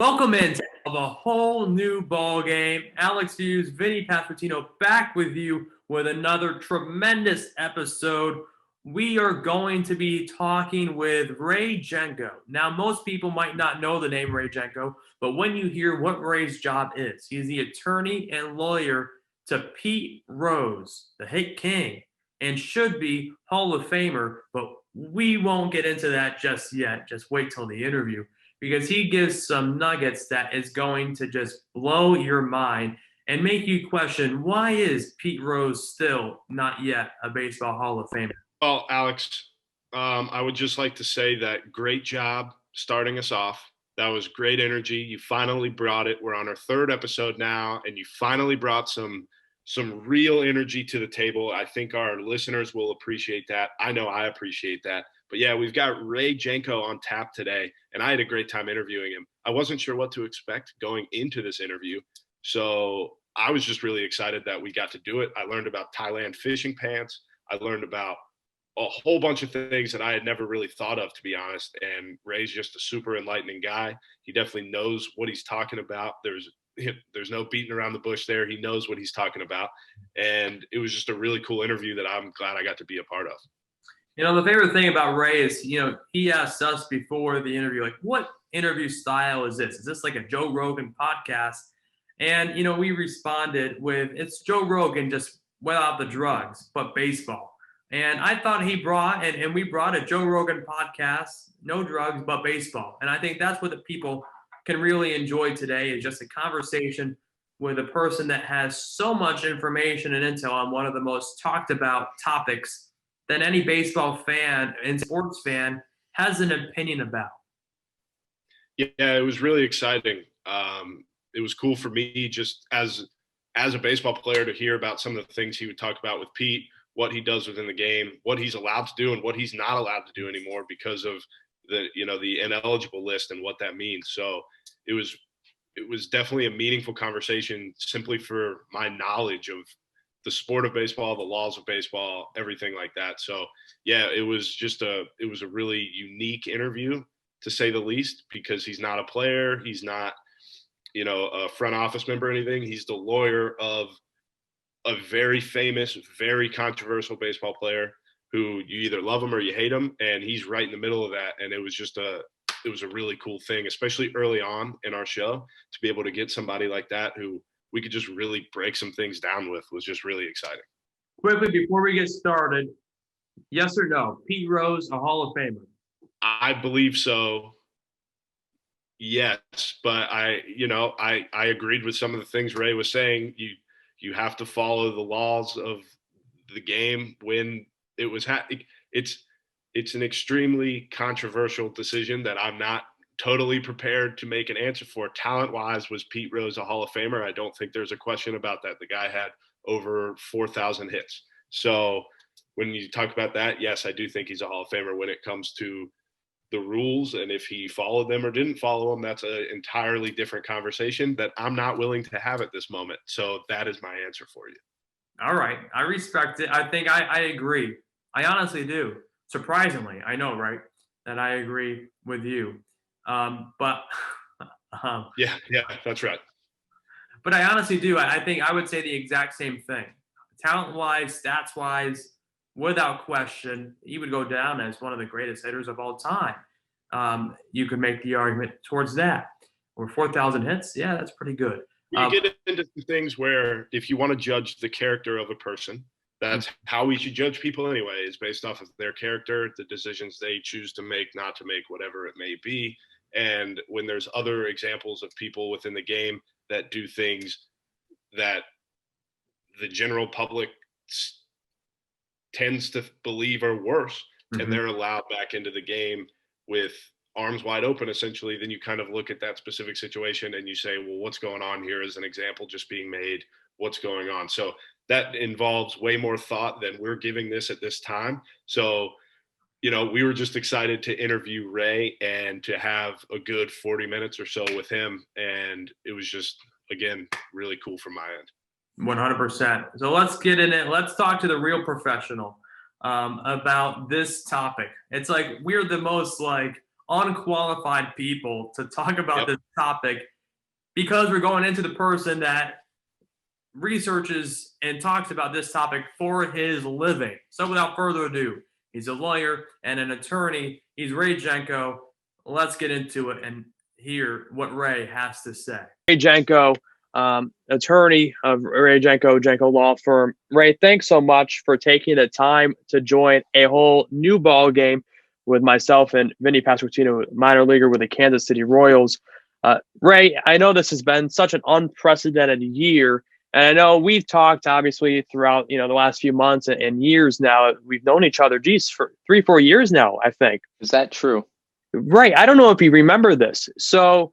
Welcome into a whole new ball game. Alex Hughes, Vinny Pasquantino back with you with another tremendous episode. We are going to be talking with Ray Genco. Now, most people might not know the name Ray Genco, but when you hear what Ray's job is, he's the attorney and lawyer to Pete Rose, the hit king, and should be Hall of Famer, but we won't get into that just yet. Just wait till the interview, because he gives some nuggets that is going to just blow your mind and make you question, why is Pete Rose still not yet a Baseball Hall of Famer? Well, Alex, I would just like to say that great job starting us off. That was great energy. You finally brought it. We're on our third episode now, and you finally brought some real energy to the table. I think our listeners will appreciate that. I know I appreciate that. But yeah, we've got Ray Genco on tap today, and I had a great time interviewing him. I wasn't sure what to expect going into this interview, so I was just really excited that we got to do it. I learned about Thailand fishing pants. I learned about a whole bunch of things that I had never really thought of, to be honest. And Ray's just a super enlightening guy. He definitely knows what he's talking about. There's no beating around the bush there. He knows what he's talking about. And it was just a really cool interview that I'm glad I got to be a part of. The favorite thing about Ray is, he asked us before the interview, like, what interview style is this? Is this like a Joe Rogan podcast? And, we responded with, it's Joe Rogan just without the drugs, but baseball. And I thought he brought, and we brought a Joe Rogan podcast, no drugs, but baseball. And I think that's what the people can really enjoy today, is just a conversation with a person that has so much information and intel on one of the most talked about topics that any baseball fan and sports fan has an opinion about. Yeah, it was really exciting. It was cool for me just as a baseball player to hear about some of the things he would talk about with Pete, what he does within the game, what he's allowed to do and what he's not allowed to do anymore because of the ineligible list and what that means. So it was definitely a meaningful conversation simply for my knowledge of the sport of baseball, the laws of baseball, everything like that. So yeah, it was a really unique interview, to say the least, because he's not a player. He's not, a front office member or anything. He's the lawyer of a very famous, very controversial baseball player who you either love him or you hate him. And he's right in the middle of that. And it was a really cool thing, especially early on in our show, to be able to get somebody like that who we could just really break some things down with. Was just really exciting. Quickly, before we get started, yes or no, Pete Rose, a Hall of Famer? I believe so. Yes, but I agreed with some of the things Ray was saying. You have to follow the laws of the game when it was it's an extremely controversial decision that I'm not totally prepared to make an answer for. Talent-wise, was Pete Rose a Hall of Famer? I don't think there's a question about that. The guy had over 4,000 hits. So when you talk about that, yes, I do think he's a Hall of Famer. When it comes to the rules and if he followed them or didn't follow them, that's an entirely different conversation that I'm not willing to have at this moment. So that is my answer for you. All right. I respect it. I think I agree. I honestly do. Surprisingly, I know, right, that I agree with you. But yeah, that's right. But I honestly do. I think I would say the exact same thing. Talent-wise, stats-wise, without question, he would go down as one of the greatest hitters of all time. You could make the argument towards that. Or 4,000 hits, yeah, that's pretty good. You get into things where if you want to judge the character of a person, that's how we should judge people anyway, is based off of their character, the decisions they choose to make, not to make, whatever it may be. And when there's other examples of people within the game that do things that the general public tends to believe are worse, and they're allowed back into the game with arms wide open, essentially, then you kind of look at that specific situation and you say, well, what's going on here? Is an example just being made? What's going on? So that involves way more thought than we're giving this at this time. So, we were just excited to interview Ray and to have a good 40 minutes or so with him. And it was just, again, really cool from my end. 100%. So let's get in it. Let's talk to the real professional about this topic. It's like we're the most unqualified people to talk about Yep. this topic because we're going into the person that researches and talks about this topic for his living. So without further ado, he's a lawyer and an attorney. He's Ray Genco. Let's get into it and hear what Ray has to say. Ray Genco, attorney of Ray Genco Law Firm. Ray, thanks so much for taking the time to join a whole new ball game with myself and Vinny Pasquantino, minor leaguer with the Kansas City Royals. Ray, I know this has been such an unprecedented year, and I know we've talked obviously throughout the last few months and years now. We've known each other, for 3-4 years now, I think. Is that true? Right. I don't know if you remember this. So,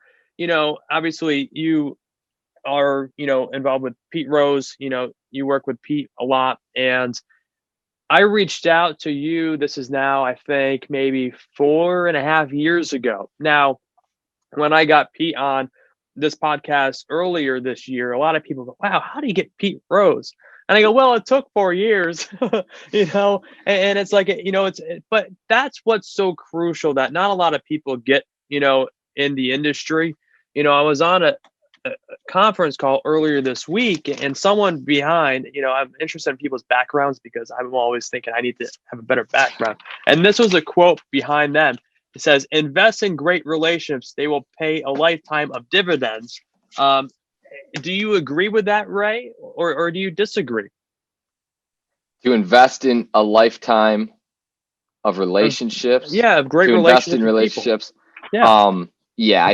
obviously you are, involved with Pete Rose. You work with Pete a lot. And I reached out to you. This is now, I think, maybe 4.5 years ago. Now, when I got Pete on this podcast earlier this year, a lot of people go, wow, how do you get Pete Rose? And I go, well, it took 4 years, and it's like, but that's what's so crucial that not a lot of people get, in the industry. I was on a conference call earlier this week, and someone behind, I'm interested in people's backgrounds because I'm always thinking I need to have a better background. And this was a quote behind them. It says, invest in great relationships. They will pay a lifetime of dividends. Do you agree with that, Ray, or do you disagree? To invest in a lifetime of relationships. Yeah, of great to relationships. invest in relationships. Yeah.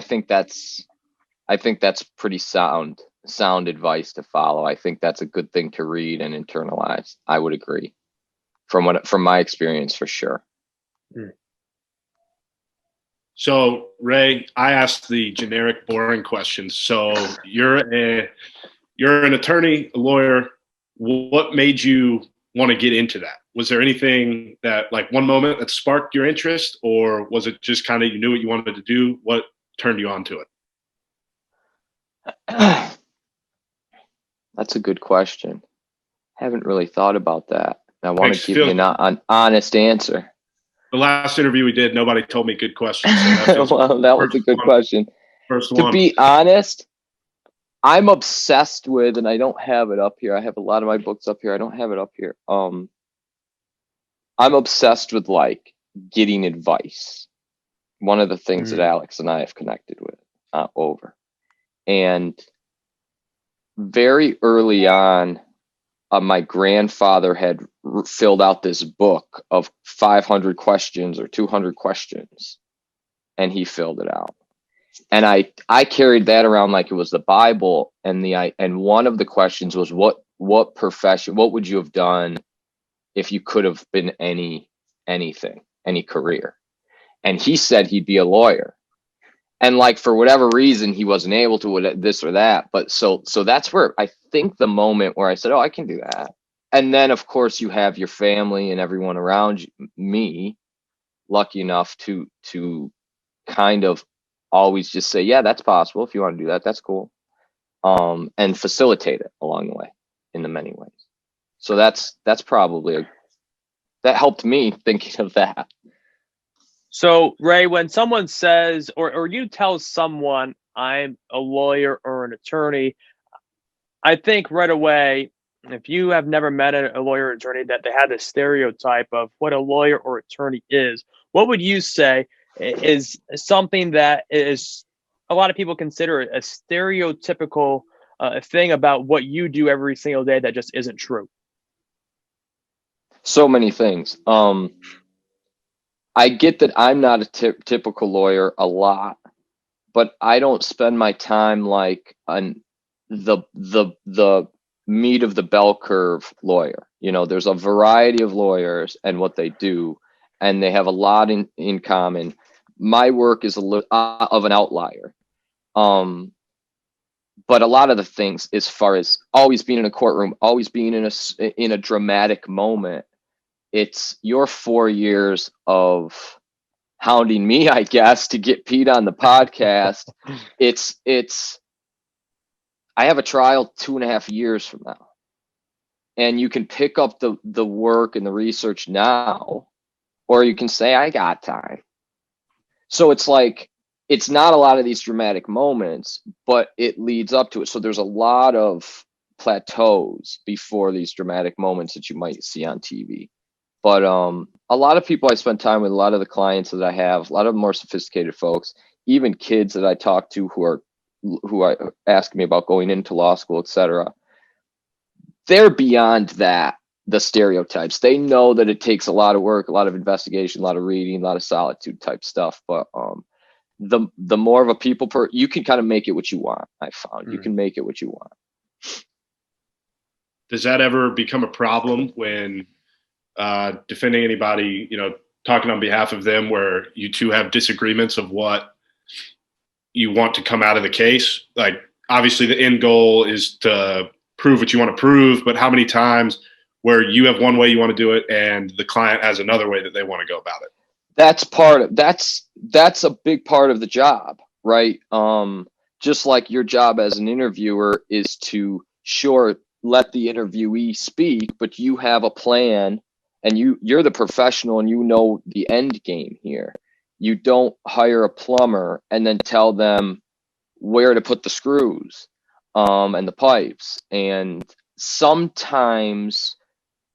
I think that's pretty sound advice to follow. I think that's a good thing to read and internalize. I would agree from my experience, for sure. So, Ray, I asked the generic, boring questions. So you're an attorney, a lawyer. What made you want to get into that? Was there anything that, like, one moment that sparked your interest, or was it just kind of you knew what you wanted to do? What turned you on to it? That's a good question. Haven't really thought about that. I want to give you an honest answer. The last interview we did, nobody told me good questions. So well, that was a good question. To be honest, I'm obsessed with, and I don't have it up here. I have a lot of my books up here. I don't have it up here. I'm obsessed with, like, getting advice. One of the things that Alex and I have connected with over. And very early on, my grandfather had filled out this book of 500 questions or 200 questions, and he filled it out. And I carried that around like it was the Bible. And one of the questions was, what profession, what would you have done if you could have been anything, any career? And he said he'd be a lawyer. And, like, for whatever reason, he wasn't able to with this or that. But so that's where I think the moment where I said, oh, I can do that. And then, of course, you have your family and everyone around me, lucky enough to kind of always just say, yeah, that's possible. If you want to do that, that's cool. And facilitate it along the way in the many ways. So that's probably that helped me thinking of that. So, Ray, when someone says, or you tell someone I'm a lawyer or an attorney, I think right away, if you have never met a lawyer or attorney, that they have this stereotype of what a lawyer or attorney is. What would you say is something that is a lot of people consider a stereotypical thing about what you do every single day that just isn't true? So many things. I get that I'm not a typical lawyer a lot, but I don't spend my time like the meat of the bell curve lawyer. There's a variety of lawyers and what they do, and they have a lot in common. My work is a little of an outlier. But a lot of the things, as far as always being in a courtroom, always being in a dramatic moment, it's your 4 years of hounding me, I guess, to get Pete on the podcast. I have a trial 2.5 years from now, and you can pick up the work and the research now, or you can say, I got time. So it's like, it's not a lot of these dramatic moments, but it leads up to it. So there's a lot of plateaus before these dramatic moments that you might see on TV. But a lot of people I spend time with, a lot of the clients that I have, a lot of more sophisticated folks, even kids that I talk to who I ask me about going into law school, etc. They're beyond that, the stereotypes. They know that it takes a lot of work, a lot of investigation, a lot of reading, a lot of solitude type stuff. But the more of a people you can kind of make it what you want. I found you can make it what you want. Does that ever become a problem when defending anybody, talking on behalf of them, where you two have disagreements of what you want to come out of the case? Like, obviously the end goal is to prove what you want to prove, but how many times where you have one way you want to do it and the client has another way that they want to go about it? That's a big part of the job, right? Just like your job as an interviewer is to let the interviewee speak, but you have a plan and you're the professional and you know the end game here. You don't hire a plumber and then tell them where to put the screws and the pipes. And sometimes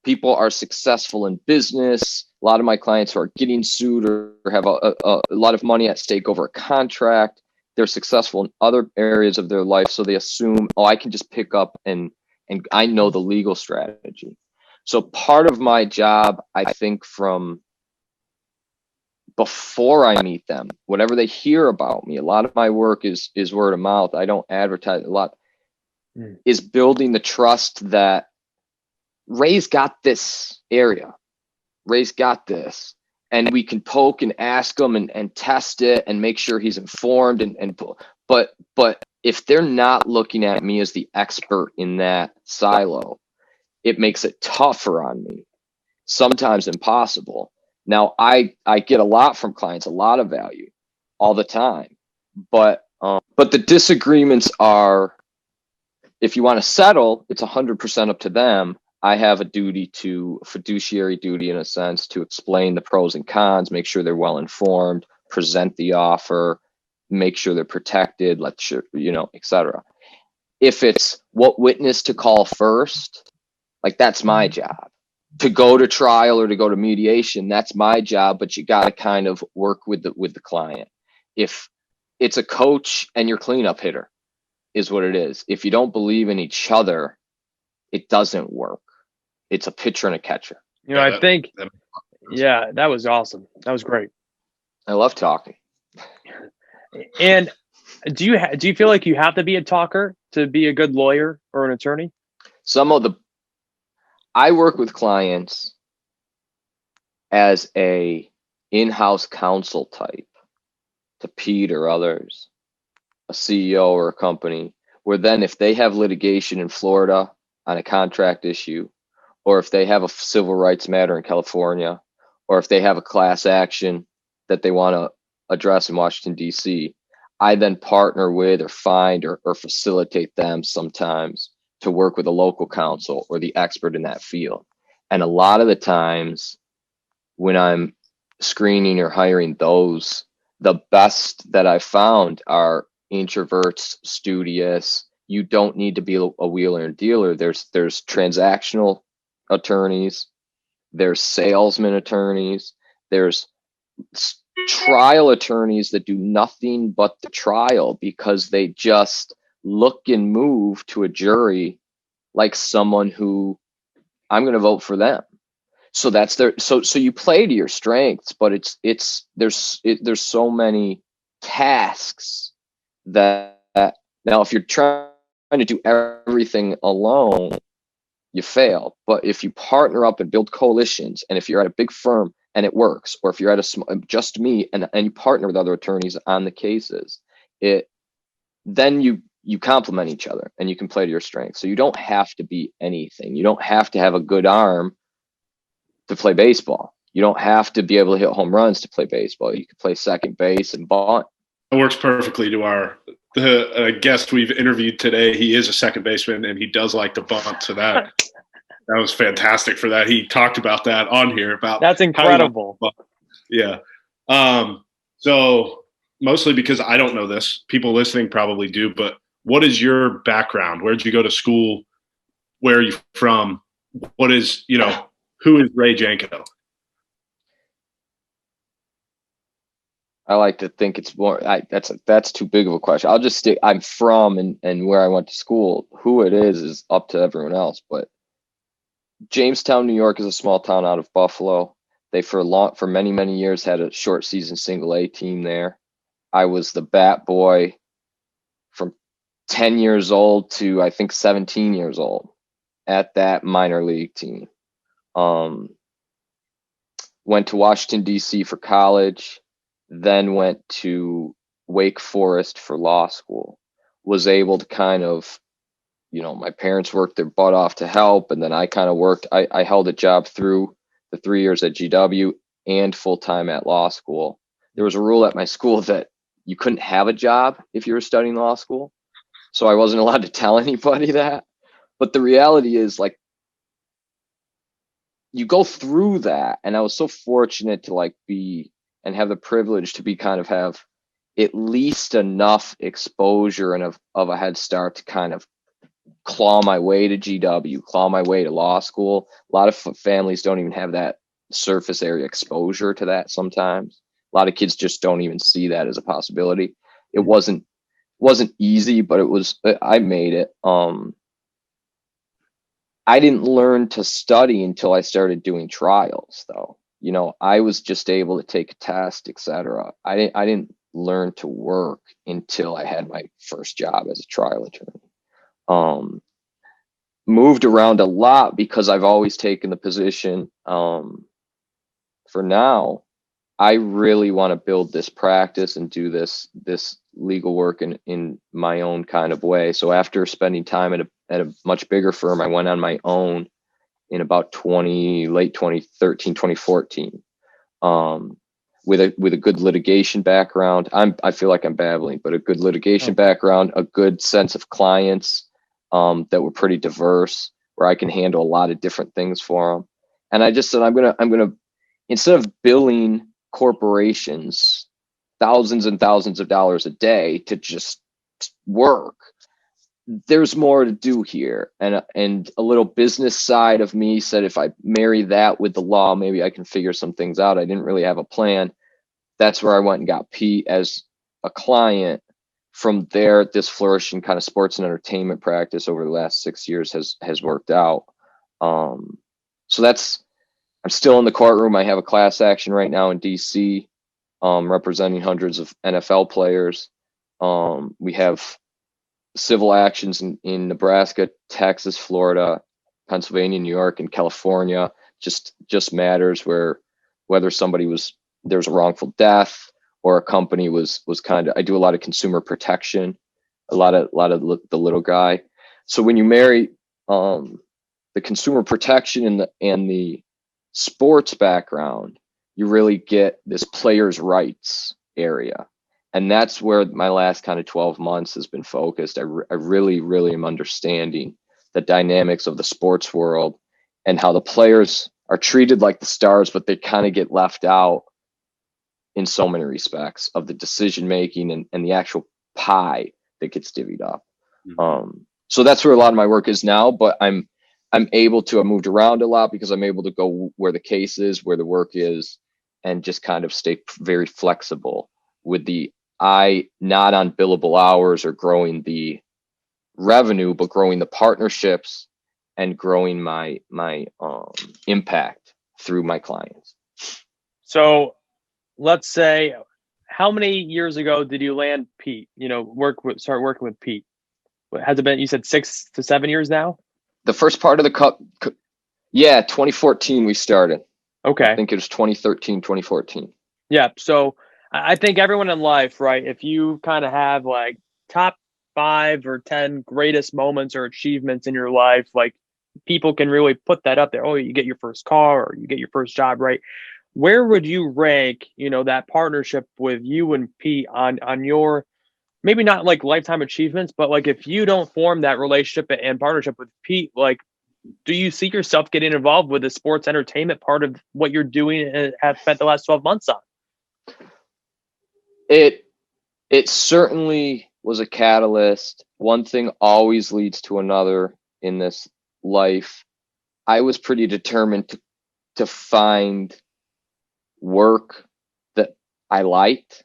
people are successful in business. A lot of my clients who are getting sued or have a lot of money at stake over a contract, they're successful in other areas of their life. So they assume, I can just pick up and I know the legal strategy. So part of my job, I think, from before I meet them, whatever they hear about me, a lot of my work is word of mouth. I don't advertise a lot, is building the trust that Ray's got this area. Ray's got this. And we can poke and ask him and test it and make sure he's informed. But if they're not looking at me as the expert in that silo, it makes it tougher on me, sometimes impossible. Now, I get a lot from clients, a lot of value all the time. But the disagreements are, if you want to settle, it's 100% up to them. I have a fiduciary duty in a sense, to explain the pros and cons, make sure they're well informed, present the offer, make sure they're protected, etc. If it's what witness to call first, like, that's my job. To go to trial or to go to mediation, that's my job, but you got to kind of work with the client. If it's a coach and your cleanup hitter is what it is. If you don't believe in each other, it doesn't work. It's a pitcher and a catcher. I think, yeah, that was awesome. That was great. I love talking. And do you feel like you have to be a talker to be a good lawyer or an attorney? I work with clients as a in-house counsel type to Pete or others, a CEO or a company, where then if they have litigation in Florida on a contract issue, or if they have a civil rights matter in California, or if they have a class action that they want to address in Washington, D.C., I then partner with or find or facilitate them sometimes to work with a local counsel or the expert in that field. And a lot of the times when I'm screening or hiring those, the best that I've found are introverts, studious. You don't need to be a wheeler and dealer. There's transactional attorneys, there's salesman attorneys, there's trial attorneys that do nothing but the trial because they just look and move to a jury like someone who I'm going to vote for them. So that's so you play to your strengths, but there's so many tasks that now if you're trying to do everything alone, you fail. But if you partner up and build coalitions, and if you're at a big firm and it works, or if you're at just me and you partner with other attorneys on the cases, then you complement each other and you can play to your strengths. So you don't have to be anything. You don't have to have a good arm to play baseball. You don't have to be able to hit home runs to play baseball. You can play second base and bunt. It works perfectly to the guest we've interviewed today. He is a second baseman and he does like to bunt. So that was fantastic for that. He talked about that on here. About that's incredible. Yeah. So mostly because I don't know this, people listening probably do, but what is your background? Where did you go to school? Where are you from? What is, who is Ray Genco? I like to think it's more. That's too big of a question. I'll just stick. I'm from and where I went to school. Who it is up to everyone else. But Jamestown, New York, is a small town out of Buffalo. They for many years had a short season single A team there. I was the bat boy from 10 years old to I think 17 years old at that minor league team. Went to Washington, D.C. for college, then went to Wake Forest for law school. Was able to kind of, my parents worked their butt off to help, and then I kind of worked. I held a job through the 3 years at GW and full-time at law school. There was a rule at my school that you couldn't have a job if you were studying law school. So I wasn't allowed to tell anybody that. But the reality is, like, you go through that, and I was so fortunate to be and have the privilege to be kind of have at least enough exposure and of a head start to kind of claw my way to GW, claw my way to law school. A lot of families don't even have that surface area exposure to that sometimes. A lot of kids just don't even see that as a possibility. It wasn't easy, but I made it. I didn't learn to study until I started doing trials, though. I was just able to take a test, etc. I didn't learn to work until I had my first job as a trial attorney. Moved around a lot because I've always taken the position. For now, I really want to build this practice and do this legal work in my own kind of way. So after spending time at a much bigger firm, I went on my own in about late 2013, 2014, with a good litigation background. I feel like I'm babbling, but a good litigation background, a good sense of clients that were pretty diverse, where I can handle a lot of different things for them. And I just said, I'm gonna instead of billing corporations thousands and thousands of dollars a day to just work, there's more to do here. And a little business side of me said, if I marry that with the law, maybe I can figure some things out. I didn't really have a plan. That's where I went and got Pete as a client. From there, this flourishing kind of sports and entertainment practice over the last 6 years has worked out. So I'm still in the courtroom. I have a class action right now in DC, representing hundreds of NFL players. We have civil actions in Nebraska, Texas, Florida, Pennsylvania, New York, and California. Just matters whether there was a wrongful death or a company was kind of. I do a lot of consumer protection, a lot of the little guy. So when you marry the consumer protection and the sports background, you really get this players' rights area. And that's where my last kind of 12 months has been focused. I really, really am understanding the dynamics of the sports world and how the players are treated like the stars, but they kind of get left out in so many respects of the decision making and the actual pie that gets divvied up. Mm-hmm. So that's where a lot of my work is now, but I'm able to, I moved around a lot because I'm able to go where the case is, where the work is, and just kind of stay very flexible with the eye not on billable hours or growing the revenue, but growing the partnerships and growing my impact through my clients. So let's say, how many years ago did you land Pete? Start working with Pete. Has it been, you said 6 to 7 years now? The first part of the cup, 2014 we started. Okay. I think it was 2013, 2014. Yeah. So I think everyone in life, right, if you kind of have like top 5 or 10 greatest moments or achievements in your life, like people can really put that up there. Oh, you get your first car or you get your first job, right? Where would you rank, that partnership with you and Pete on your, maybe not like lifetime achievements, but like if you don't form that relationship and partnership with Pete, like, do you see yourself getting involved with the sports entertainment part of what you're doing and have spent the last 12 months on? It certainly was a catalyst. One thing always leads to another in this life. I was pretty determined to find work that I liked.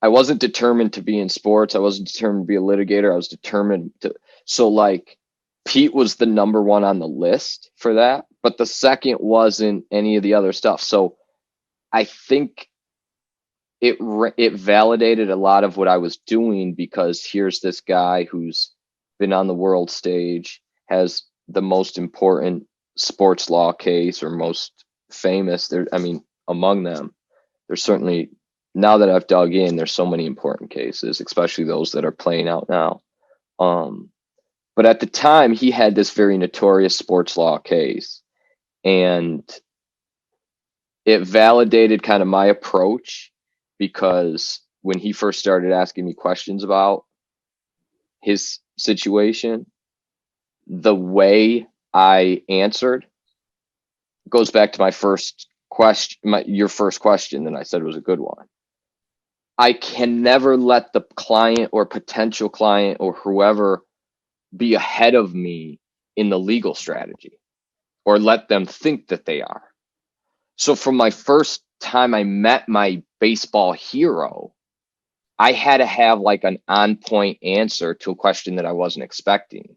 I wasn't determined to be in sports. I wasn't determined to be a litigator. I was determined to. So like Pete was the number one on the list for that, but the second wasn't any of the other stuff. So I think it validated a lot of what I was doing, because here's this guy who's been on the world stage, has the most important sports law case, or most famous. There, I mean, among them, there's certainly, now that I've dug in, there's so many important cases, especially those that are playing out now. But at the time, he had this very notorious sports law case, and it validated kind of my approach, because when he first started asking me questions about his situation, the way I answered goes back to my first question, your first question that I said was a good one. I can never let the client or potential client or whoever be ahead of me in the legal strategy, or let them think that they are. So from my first time I met my baseball hero, I had to have like an on-point answer to a question that I wasn't expecting.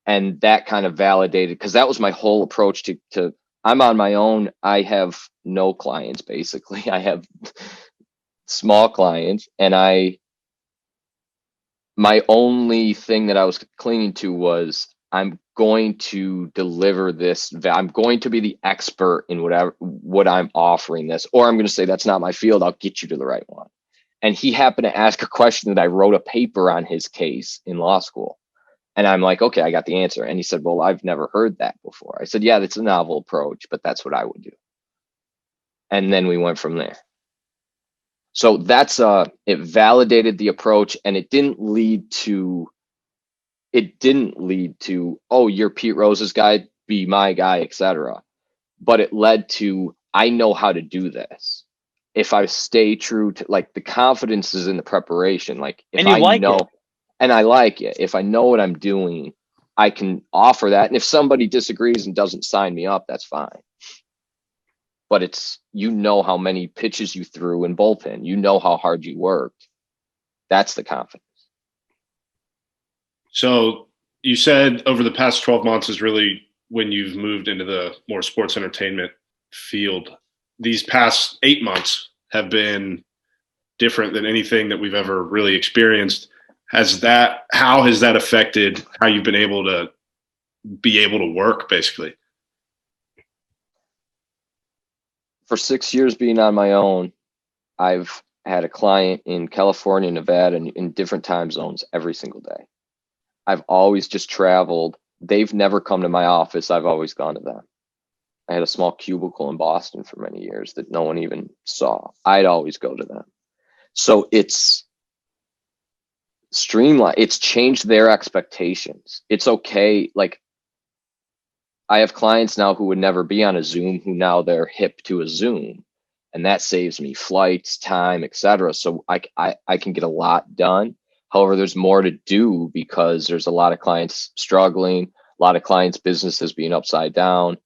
And that kind of validated, because that was my whole approach to I'm on my own. I have no clients, basically. I have small clients, and my only thing that I was clinging to was, I'm going to deliver this. I'm going to be the expert in what I'm offering this, or I'm going to say, that's not my field. I'll get you to the right one. And he happened to ask a question that I wrote a paper on his case in law school. And I'm like, okay, I got the answer. And he said, well, I've never heard that before. I said, yeah, that's a novel approach, but that's what I would do. And then we went from there. So that's it validated the approach, and it didn't lead to, oh, you're Pete Rose's guy, be my guy, etc. But it led to, I know how to do this. If I stay true to, like, the confidence is in the preparation. Like, if I know, and I like it, if I know what I'm doing, I can offer that. And if somebody disagrees and doesn't sign me up, that's fine. But it's, you know how many pitches you threw in bullpen. You know how hard you worked. That's the confidence. So you said over the past 12 months is really when you've moved into the more sports entertainment field. These past 8 months have been different than anything that we've ever really experienced. How has that affected how you've been able to work, basically? For 6 years being on my own, I've had a client in California, Nevada, and in different time zones every single day. I've always just traveled. They've never come to my office. I've always gone to them. I had a small cubicle in Boston for many years that no one even saw. I'd always go to them. So it's streamlined. It's changed their expectations. It's okay. Like, I have clients now who would never be on a Zoom, who now they're hip to a Zoom, and that saves me flights, time, etc. So I can get a lot done. However, there's more to do, because there's a lot of clients struggling, a lot of clients' businesses being upside down.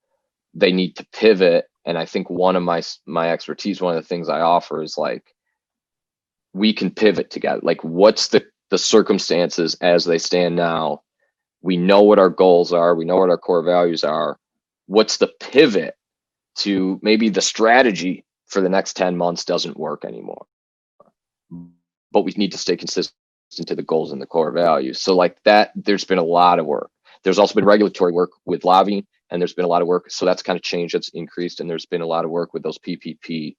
They need to pivot. And I think one of my expertise, one of the things I offer is, like, we can pivot together. Like, what's the circumstances as they stand now? We know what our goals are. We know what our core values are. What's the pivot to maybe the strategy for the next 10 months doesn't work anymore, but we need to stay consistent to the goals and the core values. So like that, there's been a lot of work. There's also been regulatory work with lobbying, and there's been a lot of work. So that's kind of changed. That's increased. And there's been a lot of work with those PPP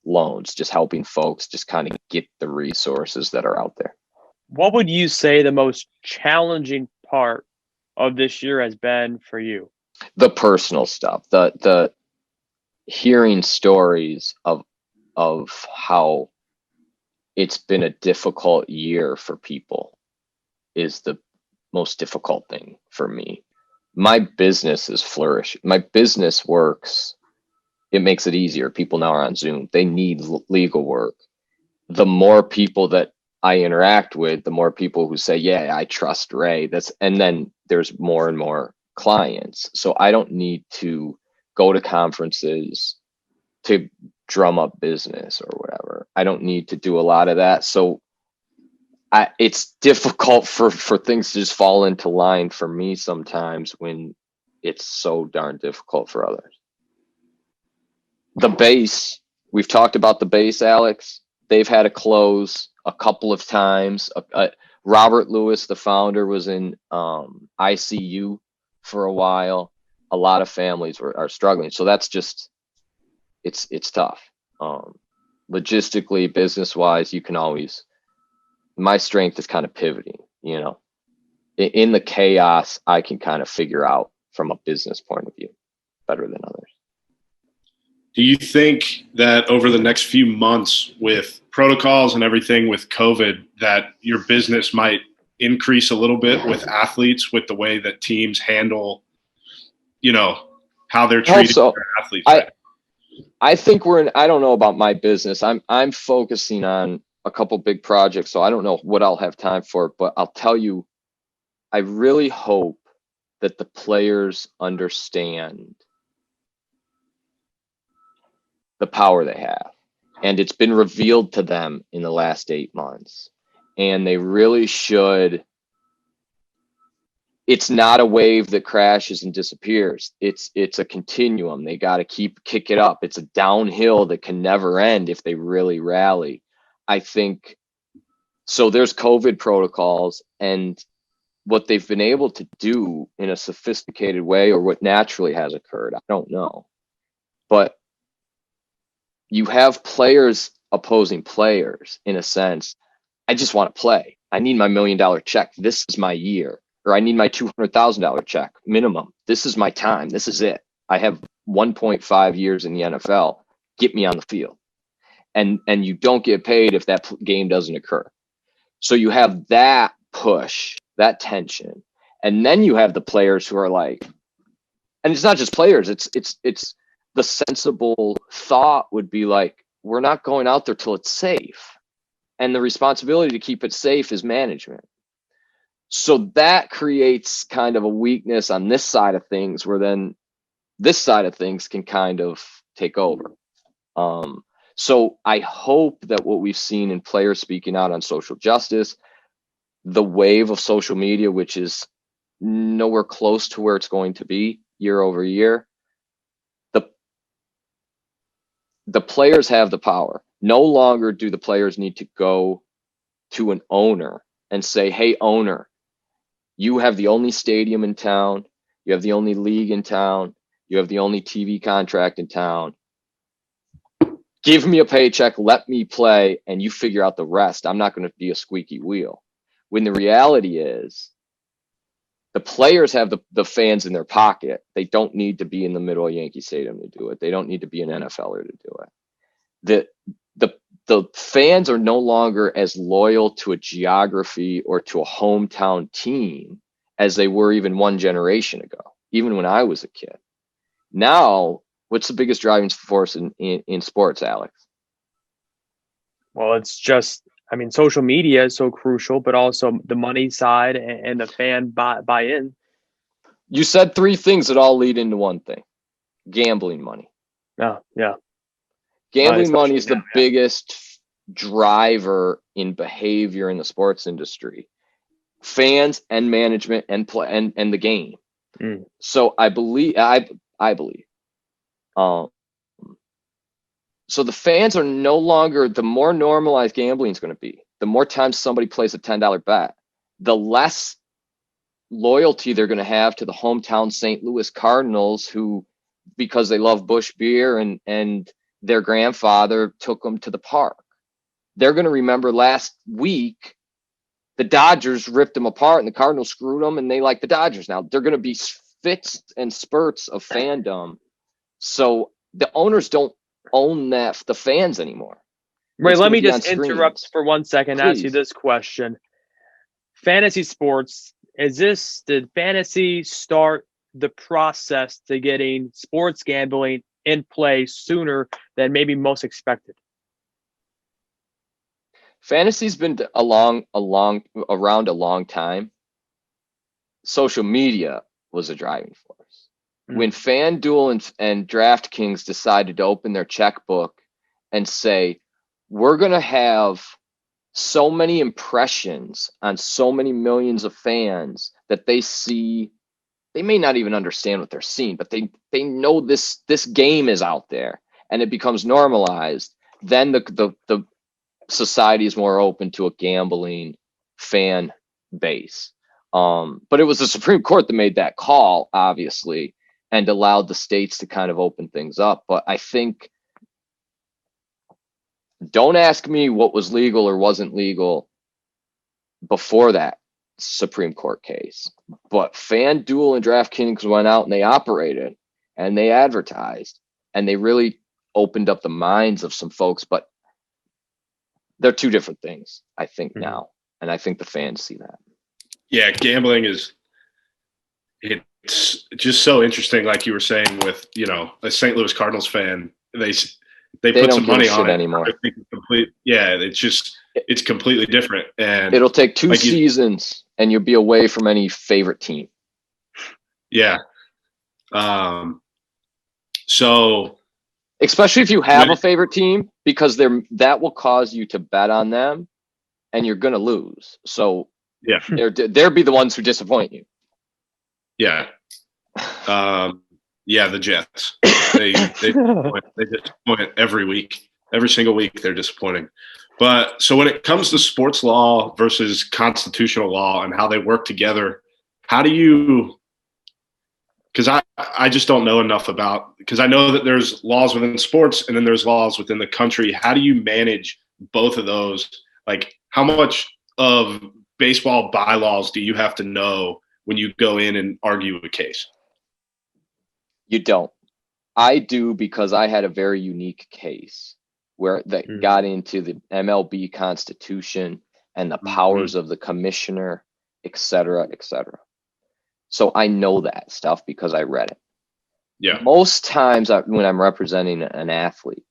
loans, just helping folks just kind of get the resources that are out there. What would you say the most challenging part of this year has been for you? The personal stuff, the hearing stories of how it's been a difficult year for people is the most difficult thing for me. My business is flourishing. My business works. It makes it easier. People now are on Zoom. They need legal work. the more people that I interact with, the more people who say, yeah, I trust Ray. And then there's more and more clients. So I don't need to go to conferences to drum up business or whatever. I don't need to do a lot of that. So it's difficult for things to just fall into line for me sometimes when it's so darn difficult for others. The base, we've talked about the base, Alex. They've had to close a couple of times. Robert Lewis, the founder, was in ICU for a while. A lot of families are struggling. So that's just, it's tough. Logistically, business-wise, you can always, my strength is kind of pivoting, you know. In the chaos, I can kind of figure out from a business point of view better than others. Do you think that over the next few months with protocols and everything with COVID that your business might increase a little bit with athletes, with the way that teams handle, you know, how they're treating their athletes? I think I don't know about my business. I'm focusing on a couple big projects, so I don't know what I'll have time for, but I'll tell you, I really hope that the players understand the power they have. And it's been revealed to them in the last 8 months. And they really should. It's not a wave that crashes and disappears. It's a continuum. They got to kick it up. It's a downhill that can never end if they really rally. I think so. There's COVID protocols, and what they've been able to do in a sophisticated way, or what naturally has occurred, I don't know. But you have players opposing players in a sense. I just want to play. I need my $1 million check. This is my year. Or I need my $200,000 check minimum. This is my time. This is it. I have 1.5 years in the NFL. Get me on the field. And you don't get paid if that game doesn't occur. So you have that push, that tension. And then you have the players who are like, and it's not just players, it's the sensible thought would be like, we're not going out there till it's safe. And the responsibility to keep it safe is management. So that creates kind of a weakness on this side of things, where then this side of things can kind of take over. So I hope that what we've seen in players speaking out on social justice, the wave of social media, which is nowhere close to where it's going to be year over year, the players have the power. No longer do the players need to go to an owner and say, hey, owner, you have the only stadium in town. You have the only league in town. You have the only TV contract in town. Give me a paycheck. Let me play, and you figure out the rest. I'm not going to be a squeaky wheel. When the reality is, the players have the fans in their pocket. They don't need to be in the middle of Yankee Stadium to do it. They don't need to be an NFLer to do it. The fans are no longer as loyal to a geography or to a hometown team as they were even one generation ago, even when I was a kid. Now, what's the biggest driving force in sports, Alex? Well, it's just, I mean, social media is so crucial, but also the money side and the fan buy-in. You said three things that all lead into one thing: gambling money. Yeah. Gambling money is the biggest driver in behavior in the sports industry. Fans and management and play and the game. So I believe. So the fans are no longer, the more normalized gambling is going to be, the more times somebody plays a $10 bet, the less loyalty they're going to have to the hometown St. Louis Cardinals, who, because they love Busch beer and their grandfather took them to the park. They're going to remember last week the Dodgers ripped them apart and the Cardinals screwed them, and they like the Dodgers now. They're going to be fits and spurts of fandom. So the owners don't own the fans anymore. Right, let me just interrupt for 1 second and ask you this question. Fantasy sports, did fantasy start the process to getting sports gambling in play sooner than maybe most expected? Fantasy's been around a long time. Social media was a driving force. When FanDuel and DraftKings decided to open their checkbook and say, we're going to have so many impressions on so many millions of fans that they see, they may not even understand what they're seeing, but they know this game is out there and it becomes normalized, then the society is more open to a gambling fan base. But it was the Supreme Court that made that call, obviously, and allowed the states to kind of open things up. But I think, don't ask me what was legal or wasn't legal before that Supreme Court case. But FanDuel and DraftKings went out and they operated and they advertised and they really opened up the minds of some folks. But they're two different things, I think, now. And I think the fans see that. Yeah, gambling it's just so interesting. Like you were saying with, a St. Louis Cardinals fan, they put some money on it anymore. It's completely different. And it'll take two seasons and you'll be away from any favorite team. Yeah. So especially if you have a favorite team, because that will cause you to bet on them and you're going to lose. So yeah, they'll be the ones who disappoint you. Yeah. The Jets. They disappoint every week. Every single week they're disappointing. But so when it comes to sports law versus constitutional law and how they work together, how do you – because I just don't know enough about – because I know that there's laws within sports and then there's laws within the country. How do you manage both of those? Like, how much of baseball bylaws do you have to know when you go in and argue a case? You don't. I do, because I had a very unique case where that got into the MLB Constitution and the powers of the commissioner, et cetera, et cetera. So I know that stuff because I read it. Yeah. Most times when I'm representing an athlete,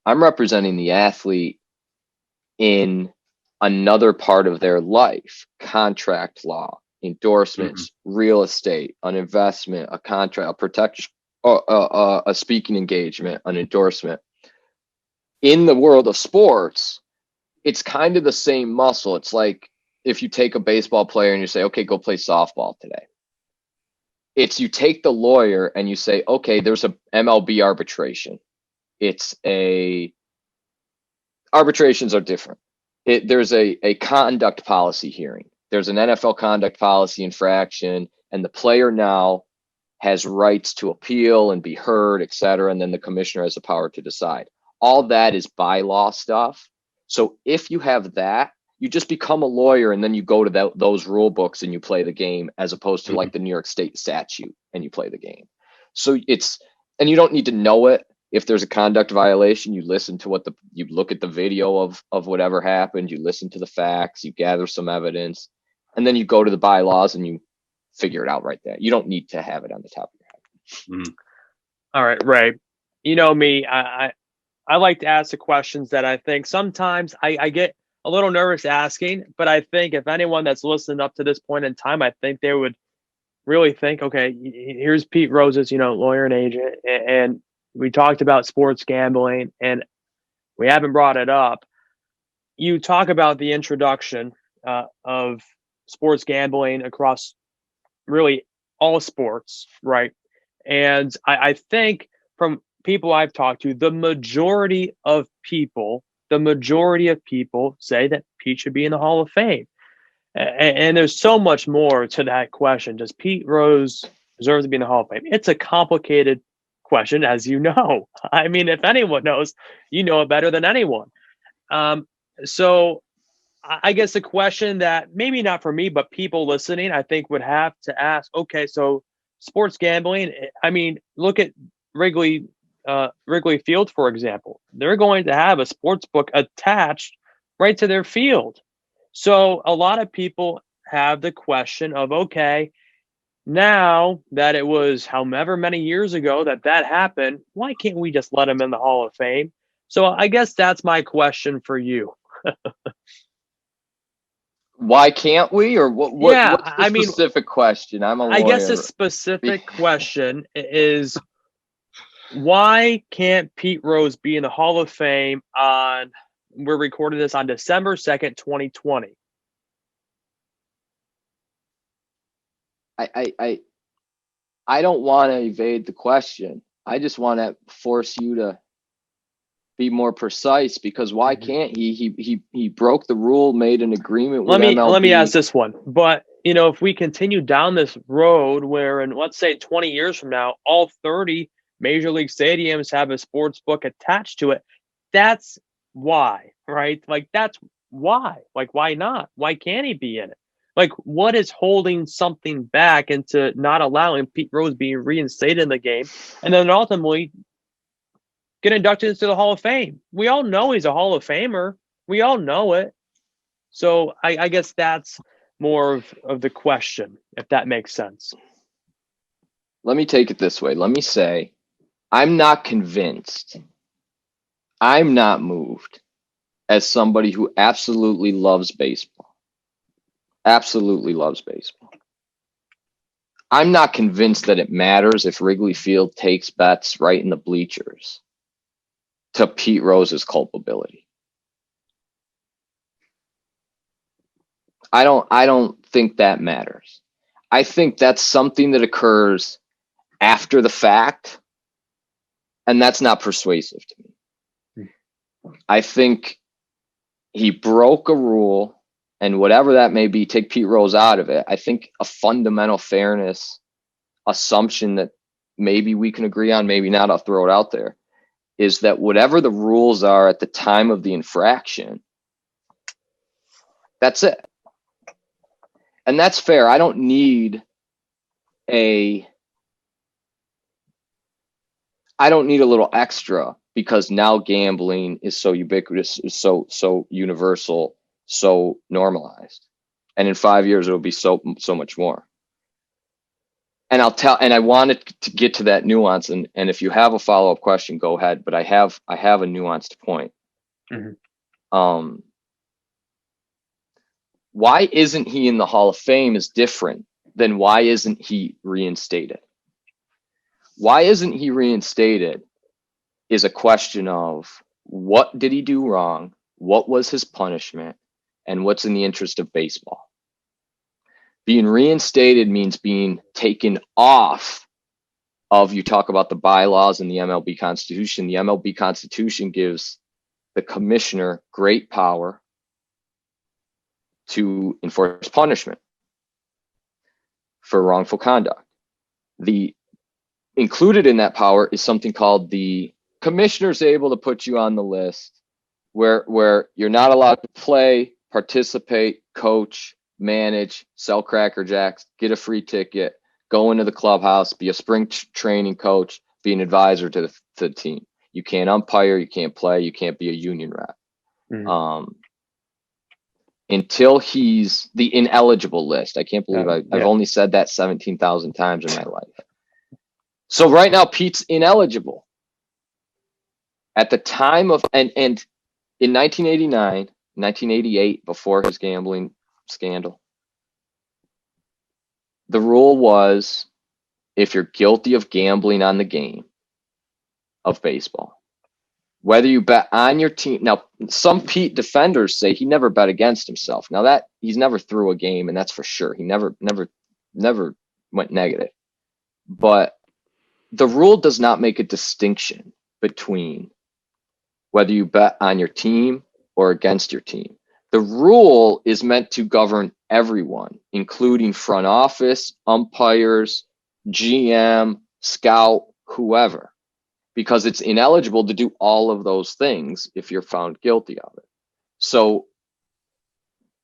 I'm representing the athlete in another part of their life: contract law, endorsements, real estate, an investment, a contract, a protection, a speaking engagement, an endorsement. In the world of sports, it's kind of the same muscle. It's like if you take a baseball player and you say, okay, go play softball today. It's you take the lawyer and you say, okay, there's a MLB arbitration. Arbitrations are different. There's a conduct policy hearing. There's an NFL conduct policy infraction, and the player now has rights to appeal and be heard, et cetera. And then the commissioner has the power to decide. All that is bylaw stuff. So if you have that, you just become a lawyer and then you go to those rule books and you play the game, as opposed to like the New York State statute and you play the game. So and you don't need to know it. If there's a conduct violation, you listen to you look at the video of whatever happened, you listen to the facts, you gather some evidence, and then you go to the bylaws and you figure it out right there. You don't need to have it on the top of your head. All right, Ray. You know me, I like to ask the questions that I think sometimes I get a little nervous asking, but I think if anyone that's listening up to this point in time, I think they would really think, okay, here's Pete Rose's, lawyer and agent, and we talked about sports gambling, and we haven't brought it up. You talk about the introduction of sports gambling across really all sports, right? And I think from people I've talked to, the majority of people say that Pete should be in the Hall of Fame. And there's so much more to that question. Does Pete Rose deserve to be in the Hall of Fame? It's a complicated question, as you know. I mean, if anyone knows, you know it better than anyone. So I guess the question that maybe not for me, but people listening, I think would have to ask, okay, so sports gambling, I mean, look at Wrigley Field, for example. They're going to have a sports book attached right to their field. So a lot of people have the question of, okay, now that it was however many years ago that happened, why can't we just let him in the Hall of Fame? So I guess that's my question for you. Why can't we? Or what? Yeah, What's the I mean, specific question? I'm a lawyer. I guess a specific question is, why can't Pete Rose be in the Hall of Fame on, we're recording this on December 2nd, 2020? I don't want to evade the question. I just want to force you to be more precise, because why can't he broke the rule, made an agreement with MLB. Let me ask this one. But, if we continue down this road where in, let's say, 20 years from now, all 30 major league stadiums have a sports book attached to it, that's why, right? Like, that's why. Like, why not? Why can't he be in it? Like, what is holding something back into not allowing Pete Rose being reinstated in the game and then ultimately get inducted into the Hall of Fame? We all know he's a Hall of Famer. We all know it. So I guess that's more of the question, if that makes sense. Let me take it this way. Let me say, I'm not convinced. I'm not moved as somebody who absolutely loves baseball. Absolutely loves baseball. I'm not convinced that it matters if Wrigley Field takes bets right in the bleachers to Pete Rose's culpability. I don't think that matters. I think that's something that occurs after the fact, and that's not persuasive to me. I think he broke a rule, and whatever that may be, take Pete Rose out of it. I think a fundamental fairness assumption that maybe we can agree on, maybe not, I'll throw it out there, is that whatever the rules are at the time of the infraction, that's it. And that's fair. I don't need a little extra because now gambling is so ubiquitous, is so universal, so normalized. And in 5 years, it'll be so much more. And I wanted to get to that nuance. And if you have a follow-up question, go ahead. But I have a nuanced point. Mm-hmm. Why isn't he in the Hall of Fame is different than why isn't he reinstated? Why isn't he reinstated is a question of what did he do wrong, what was his punishment, and what's in the interest of baseball. Being reinstated means being taken off of, you talk about the bylaws and the MLB Constitution. The MLB Constitution gives the commissioner great power to enforce punishment for wrongful conduct. The included in that power is something called the commissioner's able to put you on the list where you're not allowed to play, participate, coach, manage, sell Cracker Jacks, get a free ticket, go into the clubhouse, be a spring training coach, be an advisor to the team. You can't umpire, you can't play, you can't be a union rep. Mm-hmm. Until he's the ineligible list. I can't believe I've only said that 17,000 times in my life. So right now, Pete's ineligible. At the time of, and in 1989, 1988, before his gambling scandal, the rule was if you're guilty of gambling on the game of baseball, whether you bet on your team. Now, some Pete defenders say he never bet against himself. Now that he's never threw a game, and that's for sure. He never went negative. But the rule does not make a distinction between whether you bet on your team or against your team. The rule is meant to govern everyone, including front office, umpires, GM, scout, whoever, because it's ineligible to do all of those things if you're found guilty of it. So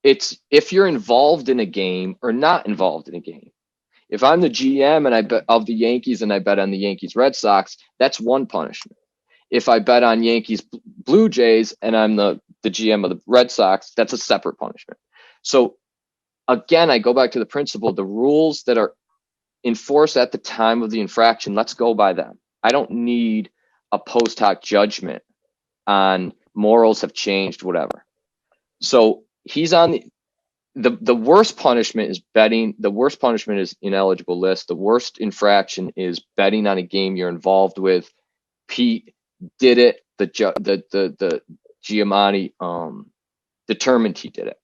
it's if you're involved in a game or not involved in a game. If I'm the GM and I bet of the Yankees and I bet on the Yankees Red Sox, that's one punishment. If I bet on Yankees Blue Jays and I'm the GM of the Red Sox, that's a separate punishment. So again, I go back to the principle, the rules that are enforced at the time of the infraction, let's go by them. I don't need a post hoc judgment on morals have changed, whatever. So he's on the worst punishment is betting. The worst punishment is ineligible list. The worst infraction is betting on a game you're involved with. Pete did it. The Giamatti determined he did it.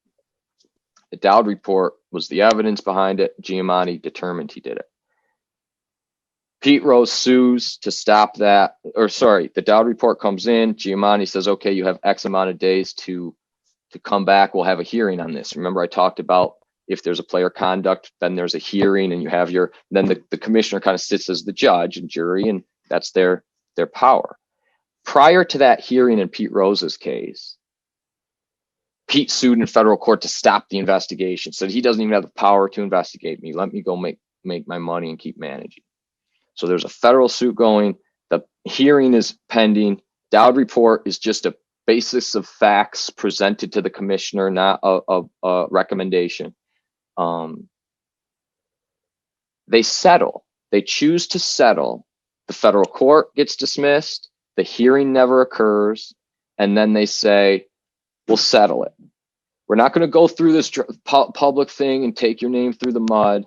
The Dowd report was the evidence behind it. Giamatti determined he did it. Pete Rose sues to stop that. Or sorry, the Dowd report comes in. Giamatti says, okay, you have X amount of days to come back. We'll have a hearing on this. Remember, I talked about if there's a player conduct, then there's a hearing, and you have then the commissioner kind of sits as the judge and jury, and that's their power. Prior to that hearing in Pete Rose's case, Pete sued in federal court to stop the investigation. Said he doesn't even have the power to investigate me. Let me go make my money and keep managing. So there's a federal suit going. The hearing is pending. Dowd report is just a basis of facts presented to the commissioner, not a recommendation. They settle. They choose to settle. The federal court gets dismissed. The hearing never occurs. And then they say, we'll settle it. We're not going to go through this public thing and take your name through the mud.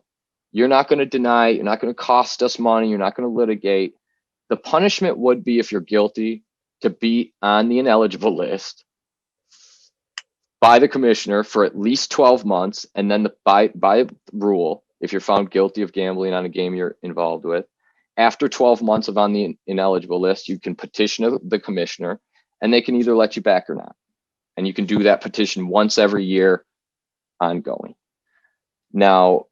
You're not going to deny it. You're not going to cost us money. You're not going to litigate. The punishment would be, if you're guilty, to be on the ineligible list by the commissioner for at least 12 months. And then by rule, if you're found guilty of gambling on a game you're involved with, after 12 months of on the ineligible list, you can petition the commissioner, and they can either let you back or not. And you can do that petition once every year ongoing. Now,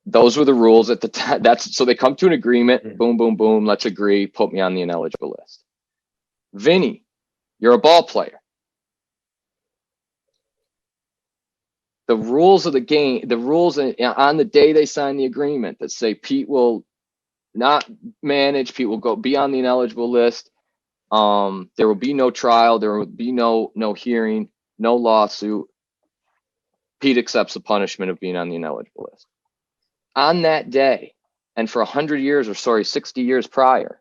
those were the rules at the time. So they come to an agreement. Boom, boom, boom. Let's agree. Put me on the ineligible list. Vinny, you're a ball player. The rules of the game, the rules on the day they sign the agreement that say Pete will not manage, Pete will be on the ineligible list. There will be no trial. There will be no hearing, no lawsuit. Pete accepts the punishment of being on the ineligible list. On that day, and for 60 years prior,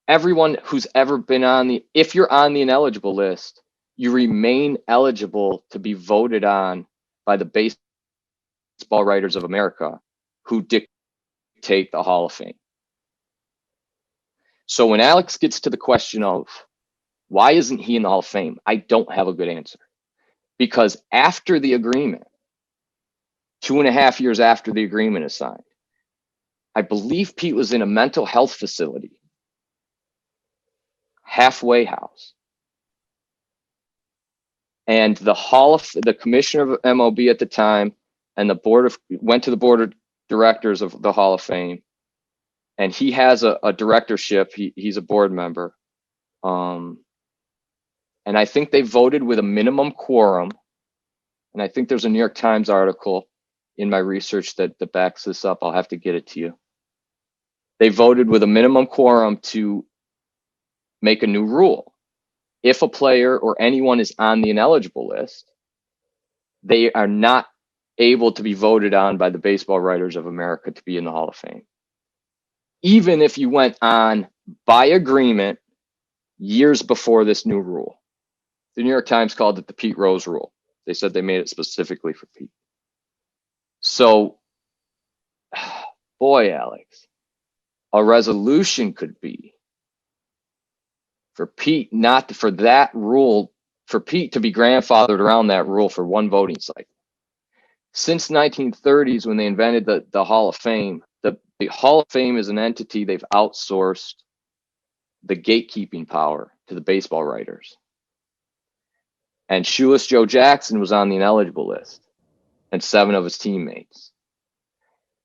everyone who's ever been if you're on the ineligible list, you remain eligible to be voted on by the Baseball Writers of America, who dictate the Hall of Fame. So when Alex gets to the question of why isn't he in the Hall of Fame, I don't have a good answer. Because after the agreement, 2.5 years after the agreement is signed, I believe Pete was in a mental health facility, halfway house. And the commissioner of MLB at the time and went to the board of directors of the Hall of Fame. And he has a directorship. He's a board member. And I think they voted with a minimum quorum. And I think there's a New York Times article in my research that backs this up. I'll have to get it to you. They voted with a minimum quorum to make a new rule. If a player or anyone is on the ineligible list, they are not able to be voted on by the Baseball Writers of America to be in the Hall of Fame. Even if you went on by agreement years before this new rule. The New York Times called it the Pete Rose rule. They said they made it specifically for Pete. So, boy, Alex, a resolution could be for Pete for Pete to be grandfathered around that rule for one voting cycle. Since 1930s, when they invented the Hall of Fame, the Hall of Fame is an entity. They've outsourced the gatekeeping power to the baseball writers. And Shoeless Joe Jackson was on the ineligible list, and 7 of his teammates.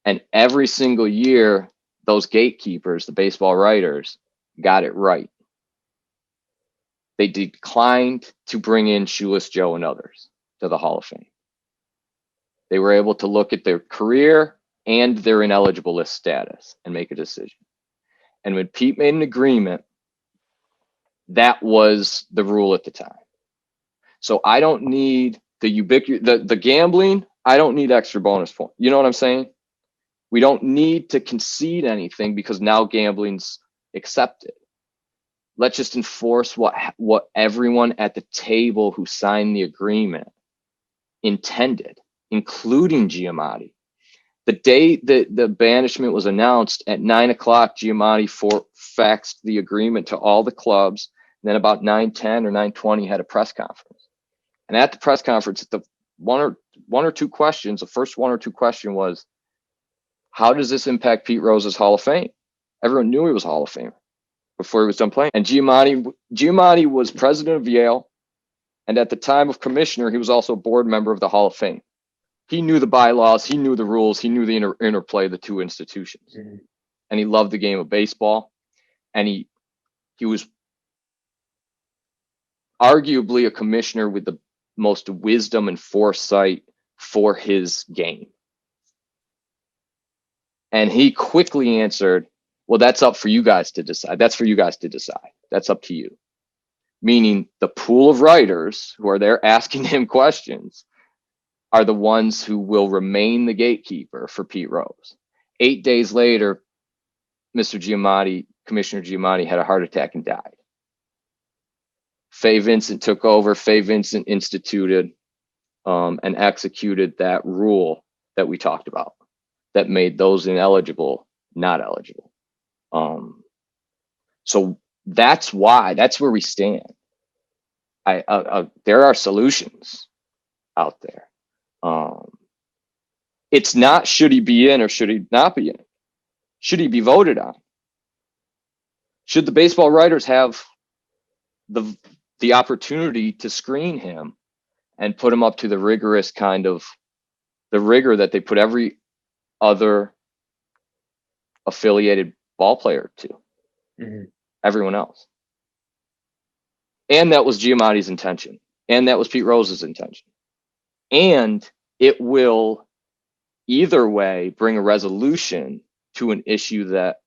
And every single year, those gatekeepers, the baseball writers, got it right. They declined to bring in Shoeless Joe and others to the Hall of Fame. They were able to look at their career and their ineligible list status and make a decision. And when Pete made an agreement, that was the rule at the time. So I don't need the gambling. I don't need extra bonus points. You know what I'm saying? We don't need to concede anything because now gambling's accepted. let's just enforce what everyone at the table who signed the agreement intended, including Giamatti. The day that the banishment was announced at 9 o'clock, Giamatti faxed the agreement to all the clubs. And then about 9:10 or 9:20 had a press conference. And at the press conference, the one or two questions, the first one or two question was, how does this impact Pete Rose's Hall of Fame? Everyone knew he was a Hall of Famer before he was done playing. And Giamatti was president of Yale. And at the time of commissioner, he was also a board member of the Hall of Fame. He knew the bylaws, he knew the rules, he knew the interplay of the two institutions. Mm-hmm. And he loved the game of baseball. And he was arguably a commissioner with the most wisdom and foresight for his game. And he quickly answered, well, that's up for you guys to decide. That's for you guys to decide. That's up to you. Meaning the pool of writers who are there asking him questions are the ones who will remain the gatekeeper for Pete Rose. 8 days later, Commissioner Giamatti had a heart attack and died. Fay Vincent took over. Fay Vincent instituted and executed that rule that we talked about that made those ineligible not eligible. So that's where we stand. There are solutions out there. It's not should he be in or should he not be in? Should he be voted on? Should the baseball writers have the opportunity to screen him and put him up to the rigor that they put every other affiliated ball player to? Mm-hmm. Everyone else. And that was Giamatti's intention. And that was Pete Rose's intention. And it will either way bring a resolution to an issue that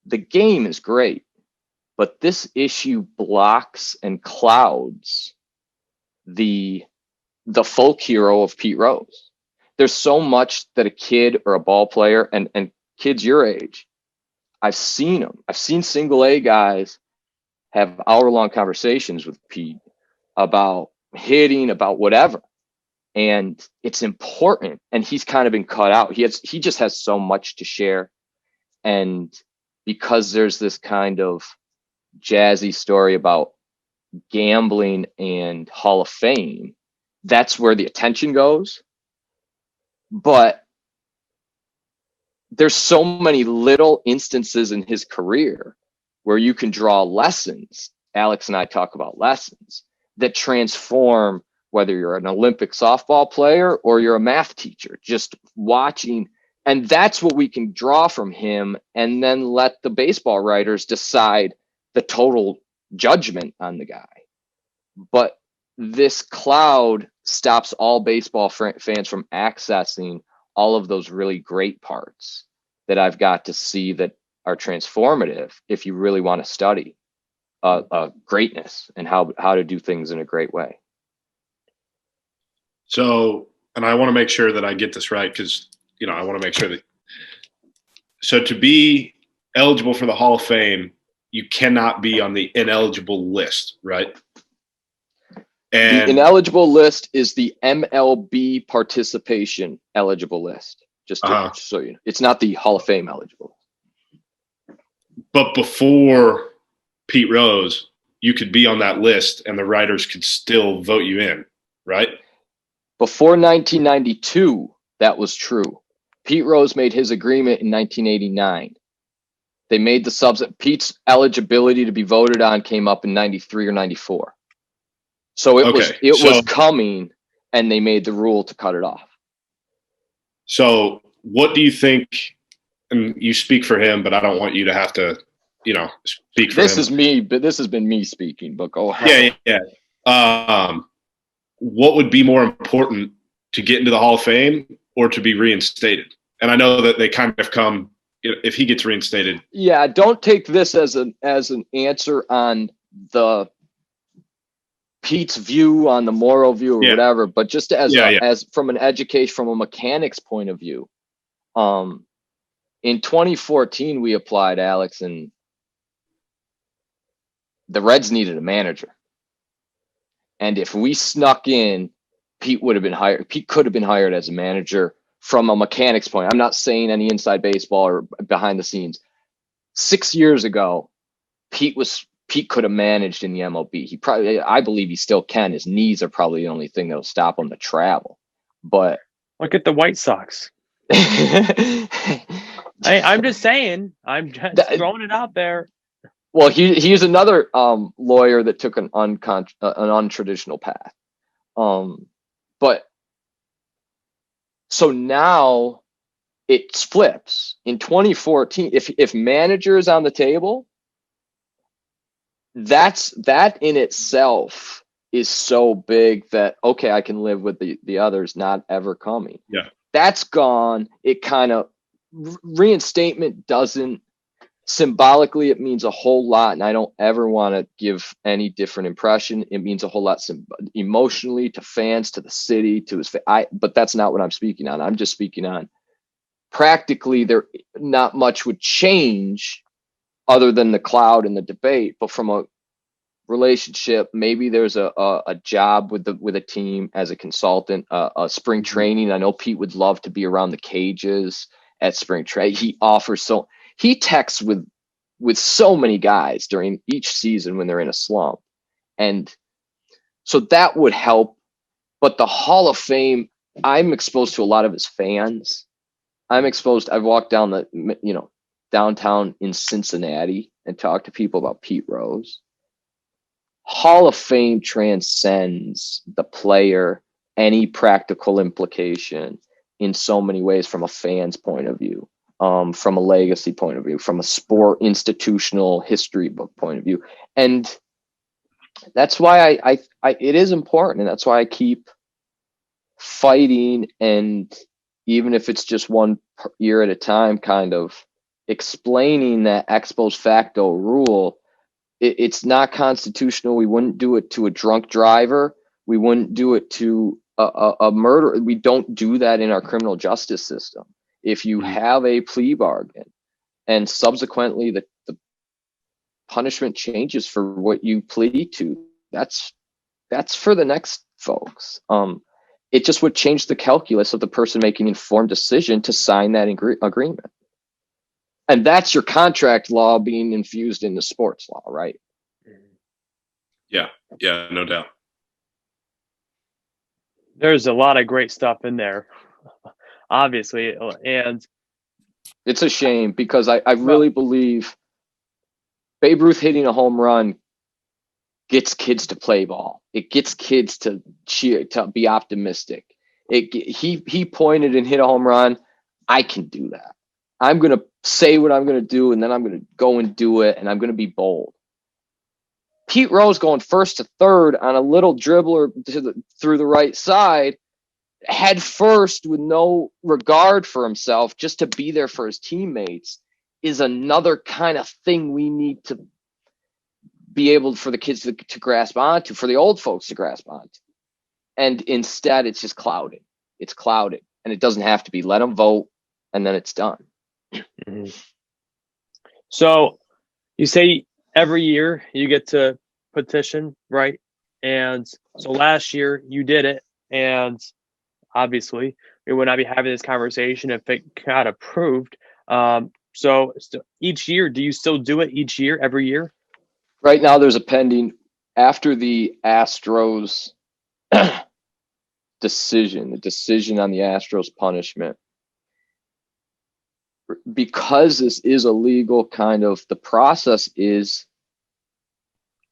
the game is great, but this issue blocks and clouds the folk hero of Pete Rose. There's so much that a kid or a ball player and kids your age, I've seen them. I've seen single A guys have hour-long conversations with Pete about hitting, about whatever. And it's important. And he's kind of been cut out. He just has so much to share. And because there's this kind of jazzy story about gambling and Hall of Fame, that's where the attention goes. But there's so many little instances in his career where you can draw lessons. Alex and I talk about lessons that transform whether you're an Olympic softball player or you're a math teacher, just watching. And that's what we can draw from him, and then let the baseball writers decide the total judgment on the guy. But this cloud stops all baseball fans from accessing all of those really great parts that I've got to see that are transformative if you really want to study greatness and how to do things in a great way. So, and I want to make sure that I get this right, because, I want to make sure that, so to be eligible for the Hall of Fame, you cannot be on the ineligible list, right? And the ineligible list is the MLB participation eligible list. Just so you know, it's not the Hall of Fame eligible. But before Pete Rose, you could be on that list and the writers could still vote you in, right? Before 1992, that was true. Pete Rose made his agreement in 1989. They made the Pete's eligibility to be voted on came up in 93 or 94. So it was coming, and they made the rule to cut it off. So what do you think, and you speak for him, but I don't want you to have to, speak for him. This is me, but this has been me speaking, but go ahead. Yeah. What would be more important, to get into the Hall of Fame or to be reinstated? And I know that they kind of come, if he gets reinstated. Yeah, don't take this as an answer on the Pete's view, on the moral view or whatever, but just as from an education, from a mechanics point of view. In 2014, we applied, Alex, and the Reds needed a manager. And if we snuck in, Pete would have been hired. Pete could have been hired as a manager from a mechanics point. I'm not saying any inside baseball or behind the scenes. 6 years ago, Pete could have managed in the MLB. I believe he still can. His knees are probably the only thing that'll stop him to travel. But look at the White Sox. I'm just saying. I'm just throwing it out there. Well, he's another lawyer that took an untraditional path. But so now it flips. In 2014, if manager is on the table, that in itself is so big that, okay, I can live with the others not ever coming. Yeah. That's gone. It kind of reinstatement doesn't, symbolically, it means a whole lot, and I don't ever want to give any different impression. It means a whole lot emotionally to fans, to the city, to his. But that's not what I'm speaking on. I'm just speaking on practically. There, not much would change, other than the cloud and the debate. But from a relationship, maybe there's a job with a team as a consultant, a spring training. I know Pete would love to be around the cages at spring training. He offers he texts with so many guys during each season when they're in a slump. And so that would help. But the Hall of Fame, I'm exposed to a lot of his fans. I've walked down downtown in Cincinnati and talked to people about Pete Rose. Hall of Fame transcends the player, any practical implication in so many ways, from a fan's point of view. From a legacy point of view, from a sport institutional history book point of view. And that's why I it is important. And that's why I keep fighting. And even if it's just one year at a time, kind of explaining that ex post facto rule, it's not constitutional. We wouldn't do it to a drunk driver. We wouldn't do it to a murderer. We don't do that in our criminal justice system. If you have a plea bargain and subsequently the punishment changes for what you plead to, that's for the next folks. It just would change the calculus of the person making an informed decision to sign that agreement. And that's your contract law being infused into sports law, right? Yeah, no doubt. There's a lot of great stuff in there, obviously. And it's a shame, because I really believe Babe Ruth hitting a home run gets kids to play ball. It gets kids to cheer, to be optimistic. He pointed and hit a home run. I can do that. I'm going to say what I'm going to do, and then I'm going to go and do it, and I'm going to be bold. Pete Rose going first to third on a little dribbler through the right side, head first with no regard for himself, just to be there for his teammates, is another kind of thing we need to be able for the kids to grasp onto, for the old folks to grasp onto. And instead, it's just clouded. It's clouded, and it doesn't have to be. Let them vote, and then it's done. Mm-hmm. So you say every year you get to petition, right? And so last year you did it, and obviously we would not be having this conversation if it got approved. So each year, do you still do it each year, every year? Right now there's a pending, after the Astros decision, the decision on the Astros punishment. Because this is a legal kind of, the process is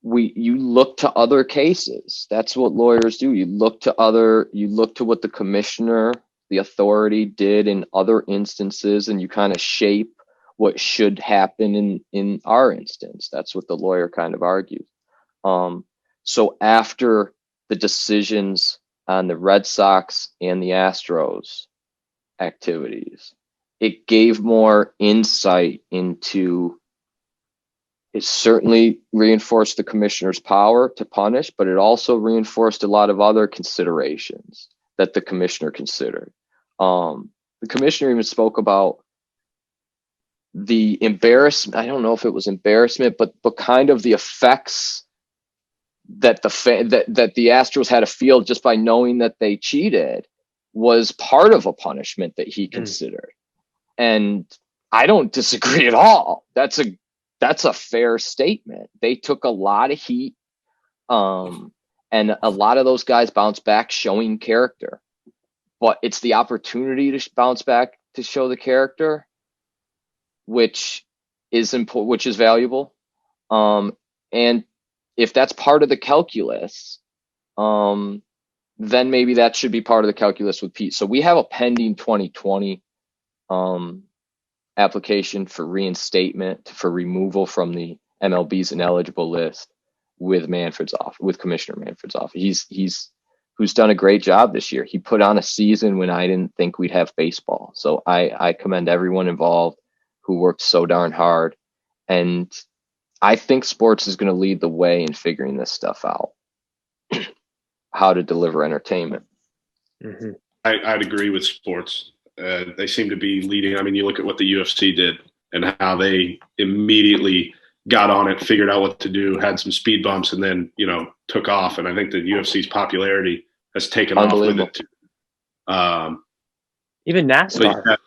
you look to other cases. That's what lawyers do. You look to what the commissioner, the authority, did in other instances, and you kind of shape what should happen in our instance. That's what the lawyer kind of argues. So after the decisions on the Red Sox and the Astros activities, it gave more insight into, it certainly reinforced the commissioner's power to punish, but it also reinforced a lot of other considerations that the commissioner considered. The commissioner even spoke about the embarrassment, I don't know if it was embarrassment, but kind of the effects that the Astros had to feel just by knowing that they cheated was part of a punishment that he considered. And I don't disagree at all. That's a fair statement. They took a lot of heat. And a lot of those guys bounce back showing character, but it's the opportunity to bounce back to show the character, which is important, which is valuable. And if that's part of the calculus, then maybe that should be part of the calculus with Pete. So we have a pending 2020 application for reinstatement, for removal from the MLB's ineligible list with Commissioner Manfred's office. Who's done a great job this year. He put on a season when I didn't think we'd have baseball. So I commend everyone involved who worked so darn hard. And I think sports is going to lead the way in figuring this stuff out, how to deliver entertainment. Mm-hmm. I'd agree with sports. They seem to be leading. I mean, you look at what the UFC did and how they immediately got on it, figured out what to do, had some speed bumps, and then, took off. And I think the UFC's popularity has taken off with it too. Even NASCAR.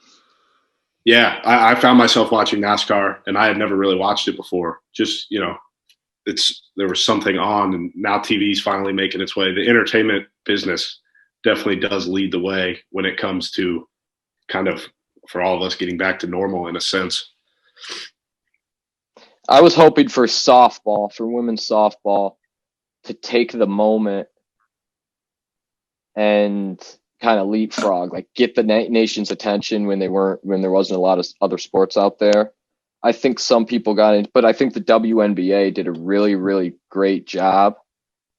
Yeah, I found myself watching NASCAR, and I had never really watched it before. Just, there was something on, and now TV's finally making its way. The entertainment business definitely does lead the way when it comes to kind of, for all of us, getting back to normal in a sense. I was hoping for women's softball, to take the moment and kind of leapfrog, like get the nation's attention when there wasn't a lot of other sports out there. I think some people got in, but I think the WNBA did a really, really great job.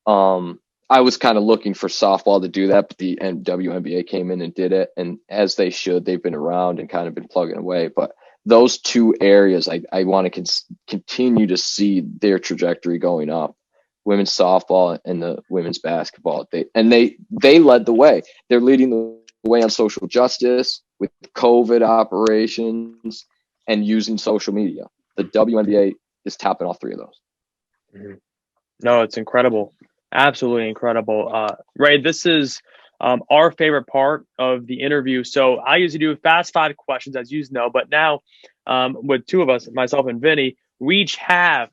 I was kind of looking for softball to do that, but the WNBA came in and did it. And as they should, they've been around and kind of been plugging away. But those two areas, I want to continue to see their trajectory going up. Women's softball and the women's basketball. They led the way. They're leading the way on social justice with COVID operations and using social media. The WNBA is topping all three of those. Mm-hmm. No, it's incredible. Absolutely incredible. Ray, this is our favorite part of the interview. So I usually do fast 5 questions, as you know, but now with two of us, myself and Vinny, we each have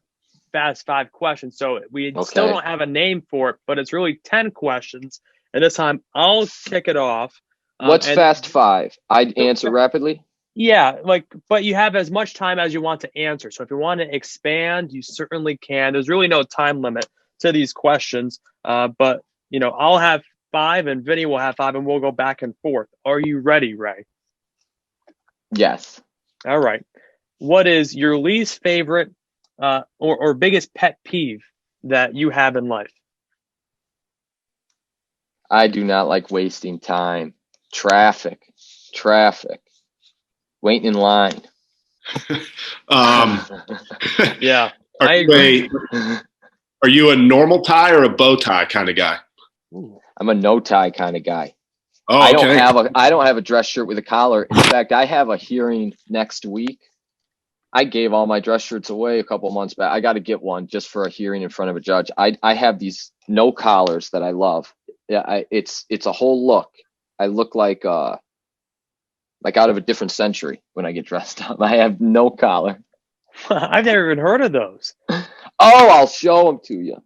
fast 5 questions. So we still don't have a name for it, but it's really 10 questions. And this time I'll kick it off. What's fast 5? I'd answer rapidly. Yeah, but you have as much time as you want to answer. So if you want to expand, you certainly can. There's really no time limit to these questions. But I'll have 5 and Vinny will have 5 and we'll go back and forth. Are you ready, Ray? Yes. All right. What is your least favorite or biggest pet peeve that you have in life? I do not like wasting time. Traffic. Waiting in line. Yeah, I agree. Are you a normal tie or a bow tie kind of guy? I'm a no tie kind of guy. Oh, I don't have a dress shirt with a collar. In fact, I have a hearing next week. I gave all my dress shirts away a couple months back. I got to get one just for a hearing in front of a judge. I have these no collars that I love. Yeah, it's a whole look. I look like out of a different century when I get dressed up. I have no collar. I've never even heard of those. Oh, I'll show them to you.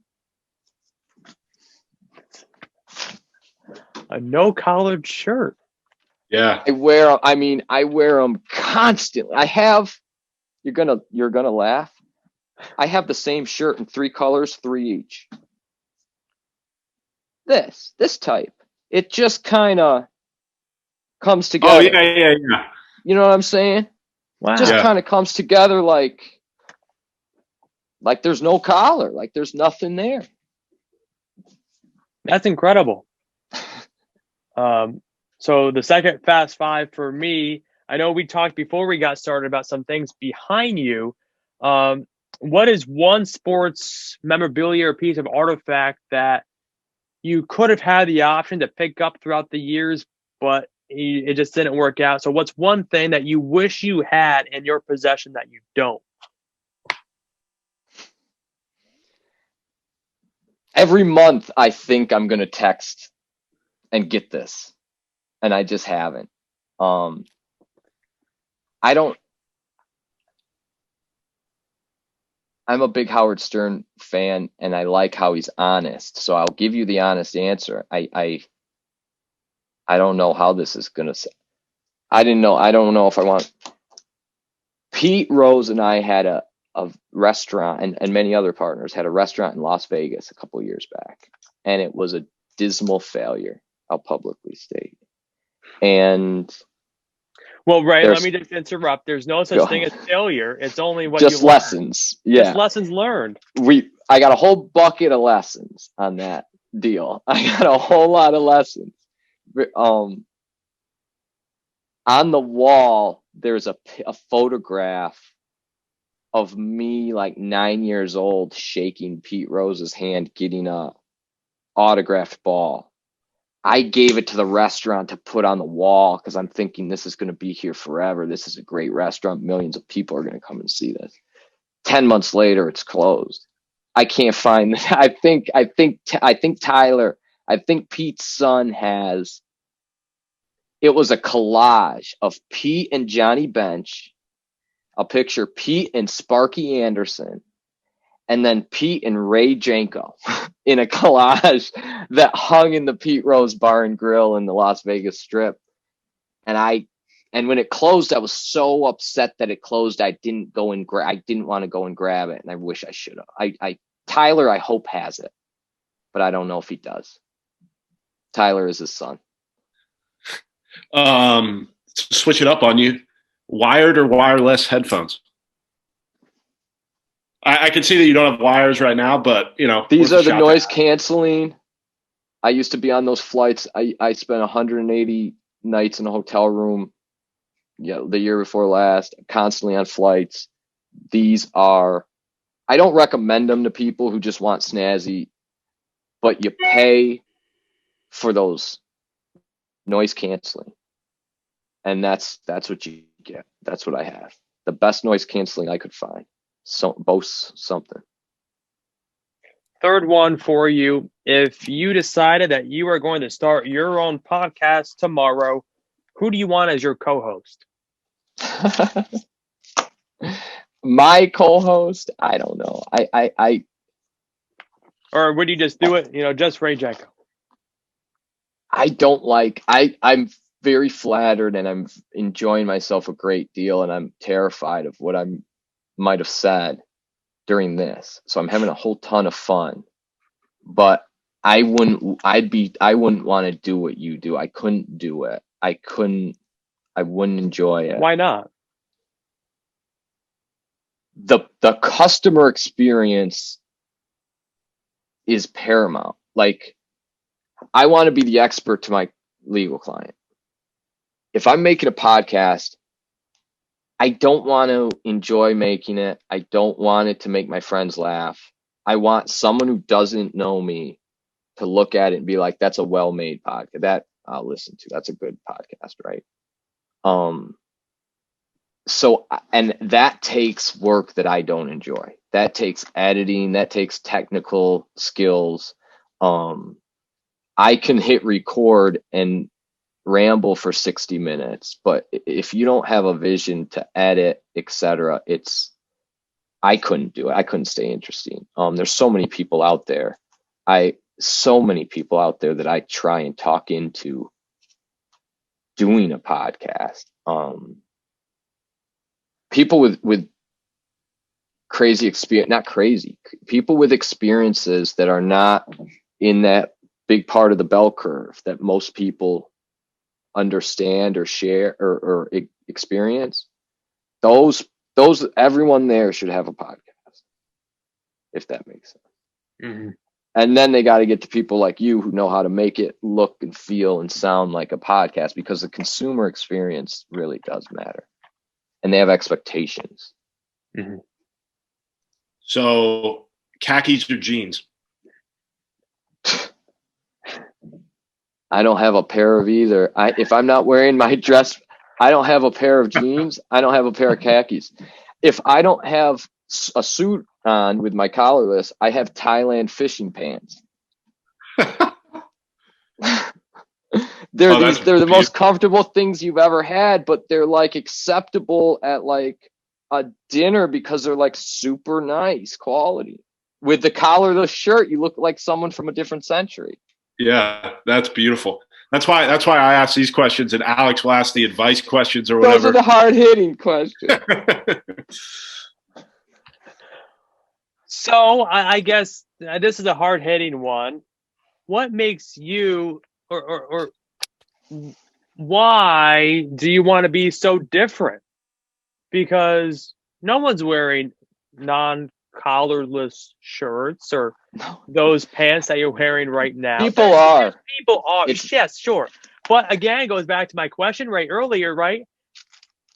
A no collared shirt. Yeah. I wear them constantly. You're gonna laugh. I have the same shirt in 3 colors, 3 each. This type. It just kind of comes together. Oh, yeah. You know what I'm saying? Wow. Just kind of comes together like there's no collar, like there's nothing there. That's incredible. So the second fast 5 for me, I know we talked before we got started about some things behind you. What is one sports memorabilia or piece of artifact that you could have had the option to pick up throughout the years, but it just didn't work out. So what's one thing that you wish you had in your possession that you don't? Every month I think I'm going to text and get this, and I just haven't. I'm a big Howard Stern fan, and I like how he's honest. So I'll give you the honest answer. I don't know how this is going to. I don't know if I want. Pete Rose and I had a restaurant, and many other partners had a restaurant in Las Vegas a couple of years back, and it was a dismal failure. I'll publicly state. And well, Ray, let me just interrupt. There's no such thing as failure. It's only what just you lessons. learn. Yeah, just lessons learned. I got a whole bucket of lessons on that deal. I got a whole lot of lessons. On the wall, there's a photograph of me like 9 years old shaking Pete Rose's hand, getting a autographed ball. I gave it to the restaurant to put on the wall because I'm thinking this is going to be here forever. This is a great restaurant. Millions of people are going to come and see this. 10 months later, it's closed. I can't find that. I think Tyler, I think Pete's son has, it was a collage of Pete and Johnny Bench. I'll picture Pete and Sparky Anderson, and then Pete and Ray Genco in a collage that hung in the Pete Rose Bar and Grill in the Las Vegas Strip. And when it closed, I was so upset that it closed. I didn't want to go and grab it, and I wish I should have. Tyler, I hope has it, but I don't know if he does. Tyler is his son. Switch it up on you. Wired or wireless headphones? I can see that you don't have wires right now, but these are the noise canceling. I used to be on those flights. I spent 180 nights in a hotel room. Yeah, the year before last, constantly on flights. I don't recommend them to people who just want snazzy, but you pay for those noise canceling, and that's what you get. That's what I have. The best noise canceling I could find. So boasts something. Third one for you. If you decided that you are going to start your own podcast tomorrow, who do you want as your co-host? My co-host? I don't know. Or would you just do it, just Ray Genco? I'm very flattered, and I'm enjoying myself a great deal, and I'm terrified of what I might have said during this. So I'm having a whole ton of fun, but I wouldn't want to do what you do. I couldn't do it. I wouldn't enjoy it. Why not? The customer experience is paramount. Like, I want to be the expert to my legal client. If I'm making a podcast, I don't want to enjoy making it. I don't want it to make my friends laugh. I want someone who doesn't know me to look at it and be like, that's a well-made podcast. That I'll listen to. That's a good podcast, right? So, and that takes work that I don't enjoy. That takes editing. That takes technical skills. I can hit record and ramble for 60 minutes, but if you don't have a vision to edit, etc., I couldn't do it. I couldn't stay interesting. There's so many people out there. That I try and talk into doing a podcast. People with crazy experience, not crazy, people with experiences that are not in that big part of the bell curve that most people understand or share or experience. Those everyone there should have a podcast, if that makes sense. Mm-hmm. And then they got to get to people like you who know how to make it look and feel and sound like a podcast, because the consumer experience really does matter, and they have expectations. Mm-hmm. So, khakis or jeans? I don't have a pair of either. If I'm not wearing my dress, I don't have a pair of jeans. I don't have a pair of khakis. If I don't have a suit on with my collarless, I have Thailand fishing pants. They're the most comfortable things you've ever had, but they're like acceptable at like a dinner because they're like super nice quality. With the collarless shirt, you look like someone from a different century. Yeah, that's beautiful. That's why I ask these questions, and Alex will ask the advice questions or whatever. Those are the hard-hitting questions. So I guess this is a hard-hitting one. What makes you, or why do you want to be so different? Because no one's wearing non-collarless shirts or those pants that you're wearing right now. People are. Yes, sure. But again, it goes back to my question right earlier, right?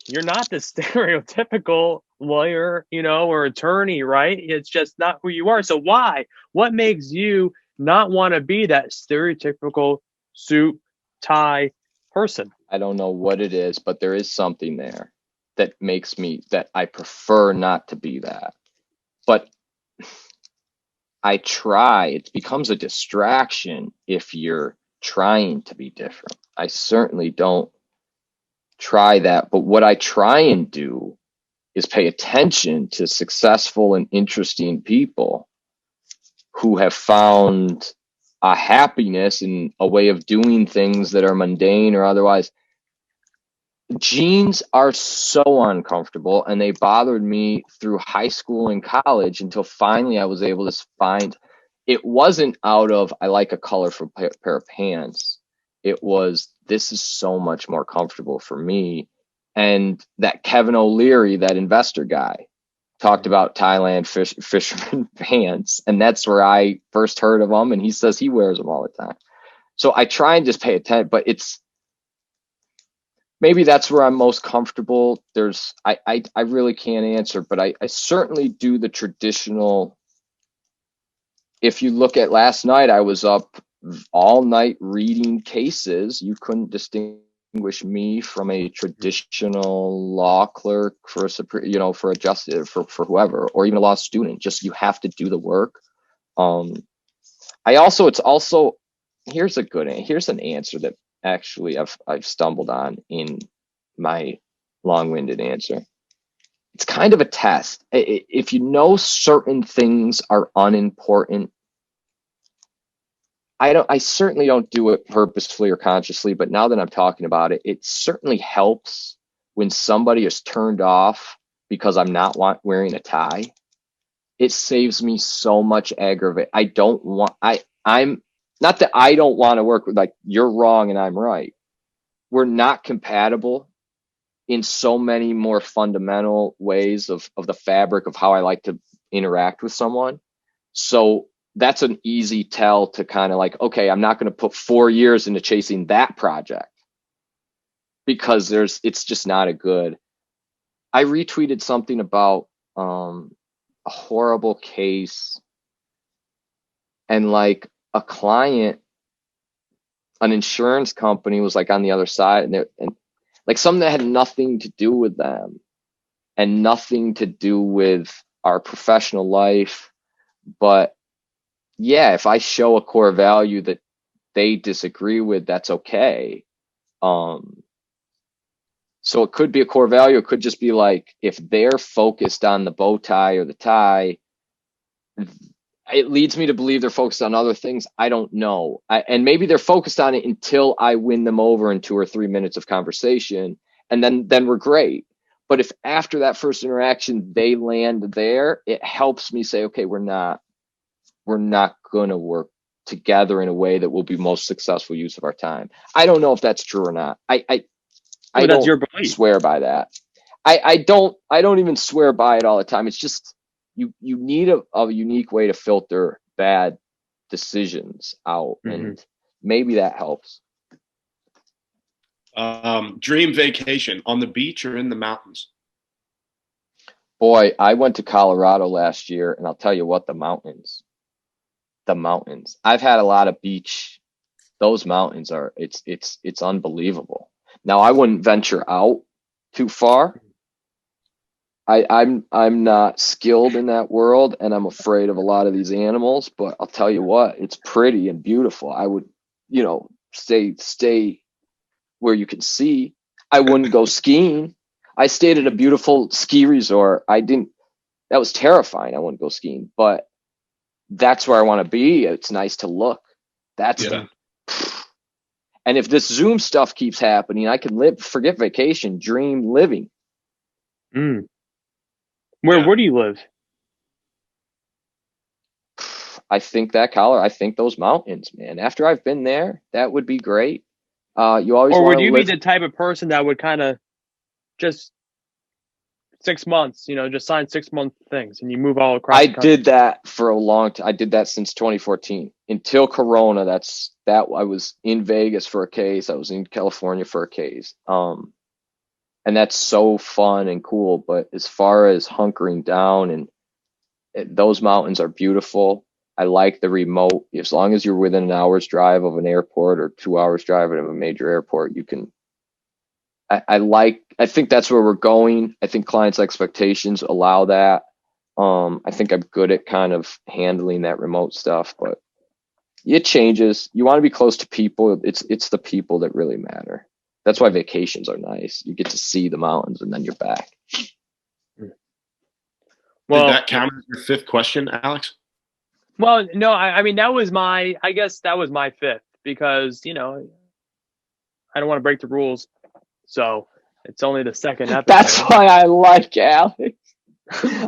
You're not the stereotypical lawyer, or attorney, right? It's just not who you are. So why? What makes you not want to be that stereotypical suit, tie person? I don't know what it is, but there is something there that makes me, that I prefer not to be that. But I try. It becomes a distraction if you're trying to be different. I certainly don't try that. But what I try and do is pay attention to successful and interesting people who have found a happiness in a way of doing things that are mundane or otherwise. Jeans are so uncomfortable, and they bothered me through high school and college until finally I was able to find, it wasn't out of I like a colorful pair of pants. It was, this is so much more comfortable for me. And that Kevin O'Leary, that investor guy, talked about Thailand fisherman pants, and that's where I first heard of them, and he says he wears them all the time. So I try and just pay attention, but it's, maybe that's where I'm most comfortable. I really can't answer, but I certainly do the traditional. If you look at last night, I was up all night reading cases. You couldn't distinguish me from a traditional law clerk for for a justice, for whoever, or even a law student. Just, you have to do the work. Here's an answer that actually I've stumbled on in my long-winded answer. It's kind of a test. If you know certain things are unimportant, I certainly don't do it purposefully or consciously, but now that I'm talking about it, it certainly helps when somebody is turned off because I'm not wearing a tie. It saves me so much aggravation. I'm not that I don't want to work with, like, you're wrong and I'm right. We're not compatible in so many more fundamental ways of the fabric of how I like to interact with someone. So that's an easy tell to kind of like, okay, I'm not going to put 4 years into chasing that project because it's just not a good. I retweeted something about a horrible case, and like a client, an insurance company was like on the other side, and like something that had nothing to do with them and nothing to do with our professional life. But yeah, if I show a core value that they disagree with, that's okay. So it could be a core value. It could just be like, if they're focused on the bow tie or the tie, it leads me to believe they're focused on other things. I don't know. And maybe they're focused on it until I win them over in 2 or 3 minutes of conversation. And then we're great. But if after that first interaction, they land there, it helps me say, okay, we're not going to work together in a way that will be most successful use of our time. I don't know if that's true or not. I don't your belief. Swear by that. I don't even swear by it all the time. It's just, you need a unique way to filter bad decisions out, and maybe that helps. Dream vacation on the beach or in the mountains? Boy, I went to Colorado last year, and I'll tell you what, the mountains. I've had a lot of beach those mountains are it's unbelievable. Now I wouldn't venture out too far. I'm not skilled in that world, and I'm afraid of a lot of these animals, but I'll tell you what, it's pretty and beautiful. I would, stay where you can see. I wouldn't go skiing. I stayed at a beautiful ski resort. That was terrifying. I wouldn't go skiing, but that's where I want to be. It's nice to look. And if this Zoom stuff keeps happening, I can forget vacation, dream living. Where do you live? I think those mountains, man. After I've been there, that would be great. You always Or want would to you live. be the type of person that would kind of just 6 months, just sign 6-month things and you move all across the country? Did that for a long time. I did that since 2014 until Corona. I was in Vegas for a case. I was in California for a case. And that's so fun and cool. But as far as hunkering down, and those mountains are beautiful. I like the remote. As long as you're within an hour's drive of an airport or 2 hours drive of a major airport, you can. I think that's where we're going. I think clients' expectations allow that. I think I'm good at kind of handling that remote stuff, but it changes. You want to be close to people. It's the people that really matter. That's why vacations are nice. You get to see the mountains and then you're back. Well, did that count as your fifth question, Alex? Well, no, I mean, I guess that was my fifth because, I don't want to break the rules. So it's only the second episode. That's why I like Alex.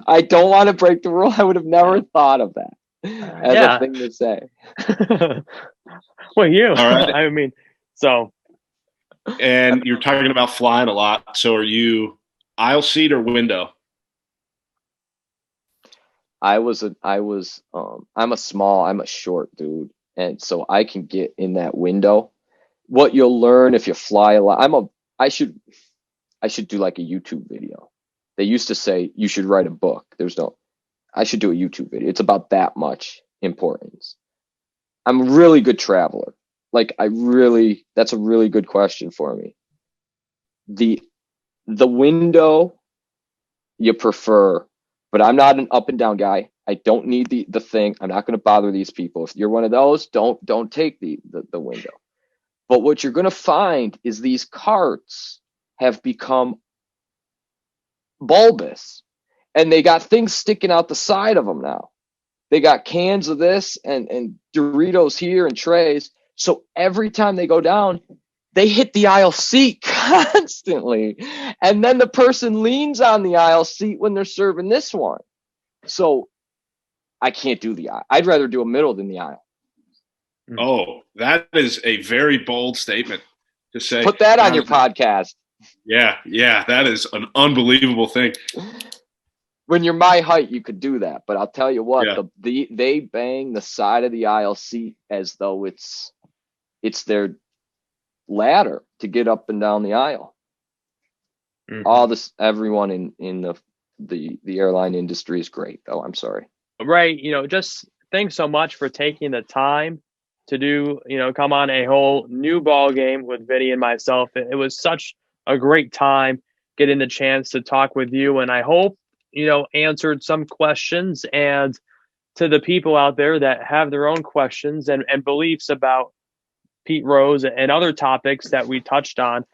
I don't want to break the rule. I would have never thought of that as a thing to say. Well, you. All right. I mean, so. And you're talking about flying a lot. So are you aisle seat or window? I'm a short dude. And so I can get in that window. What you'll learn if you fly a lot, I should do like a YouTube video. They used to say you should write a book. I should do a YouTube video. It's about that much importance. I'm a really good traveler. That's a really good question for me. The window you prefer, but I'm not an up and down guy. I don't need the thing. I'm not going to bother these people. If you're one of those, don't take the window. But what you're going to find is these carts have become bulbous, and they got things sticking out the side of them now. They got cans of this and Doritos here and trays. So every time they go down, they hit the aisle seat constantly. And then the person leans on the aisle seat when they're serving this one. So I can't do the aisle. I'd rather do a middle than the aisle. Oh, that is a very bold statement to say. Put that on your podcast. Yeah, that is an unbelievable thing. When you're my height, you could do that. But I'll tell you what, they bang the side of the aisle seat as though it's their ladder to get up and down the aisle. Mm-hmm. Everyone in the airline industry is great, though. I'm sorry. Right. Just thanks so much for taking the time to do, come on a whole new ball game with Vinny and myself. It was such a great time getting the chance to talk with you. And I hope, answered some questions, and to the people out there that have their own questions and beliefs about Pete Rose and other topics that we touched on,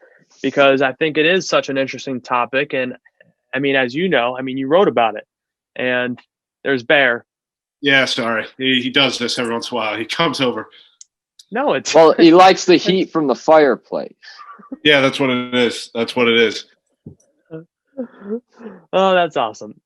because I think it is such an interesting topic. And I mean, as you know, you wrote about it, and there's Bear. Yeah, sorry. He does this every once in a while. He comes over. No, well, he likes the heat from the fireplace. Yeah, that's what it is. Oh, that's awesome.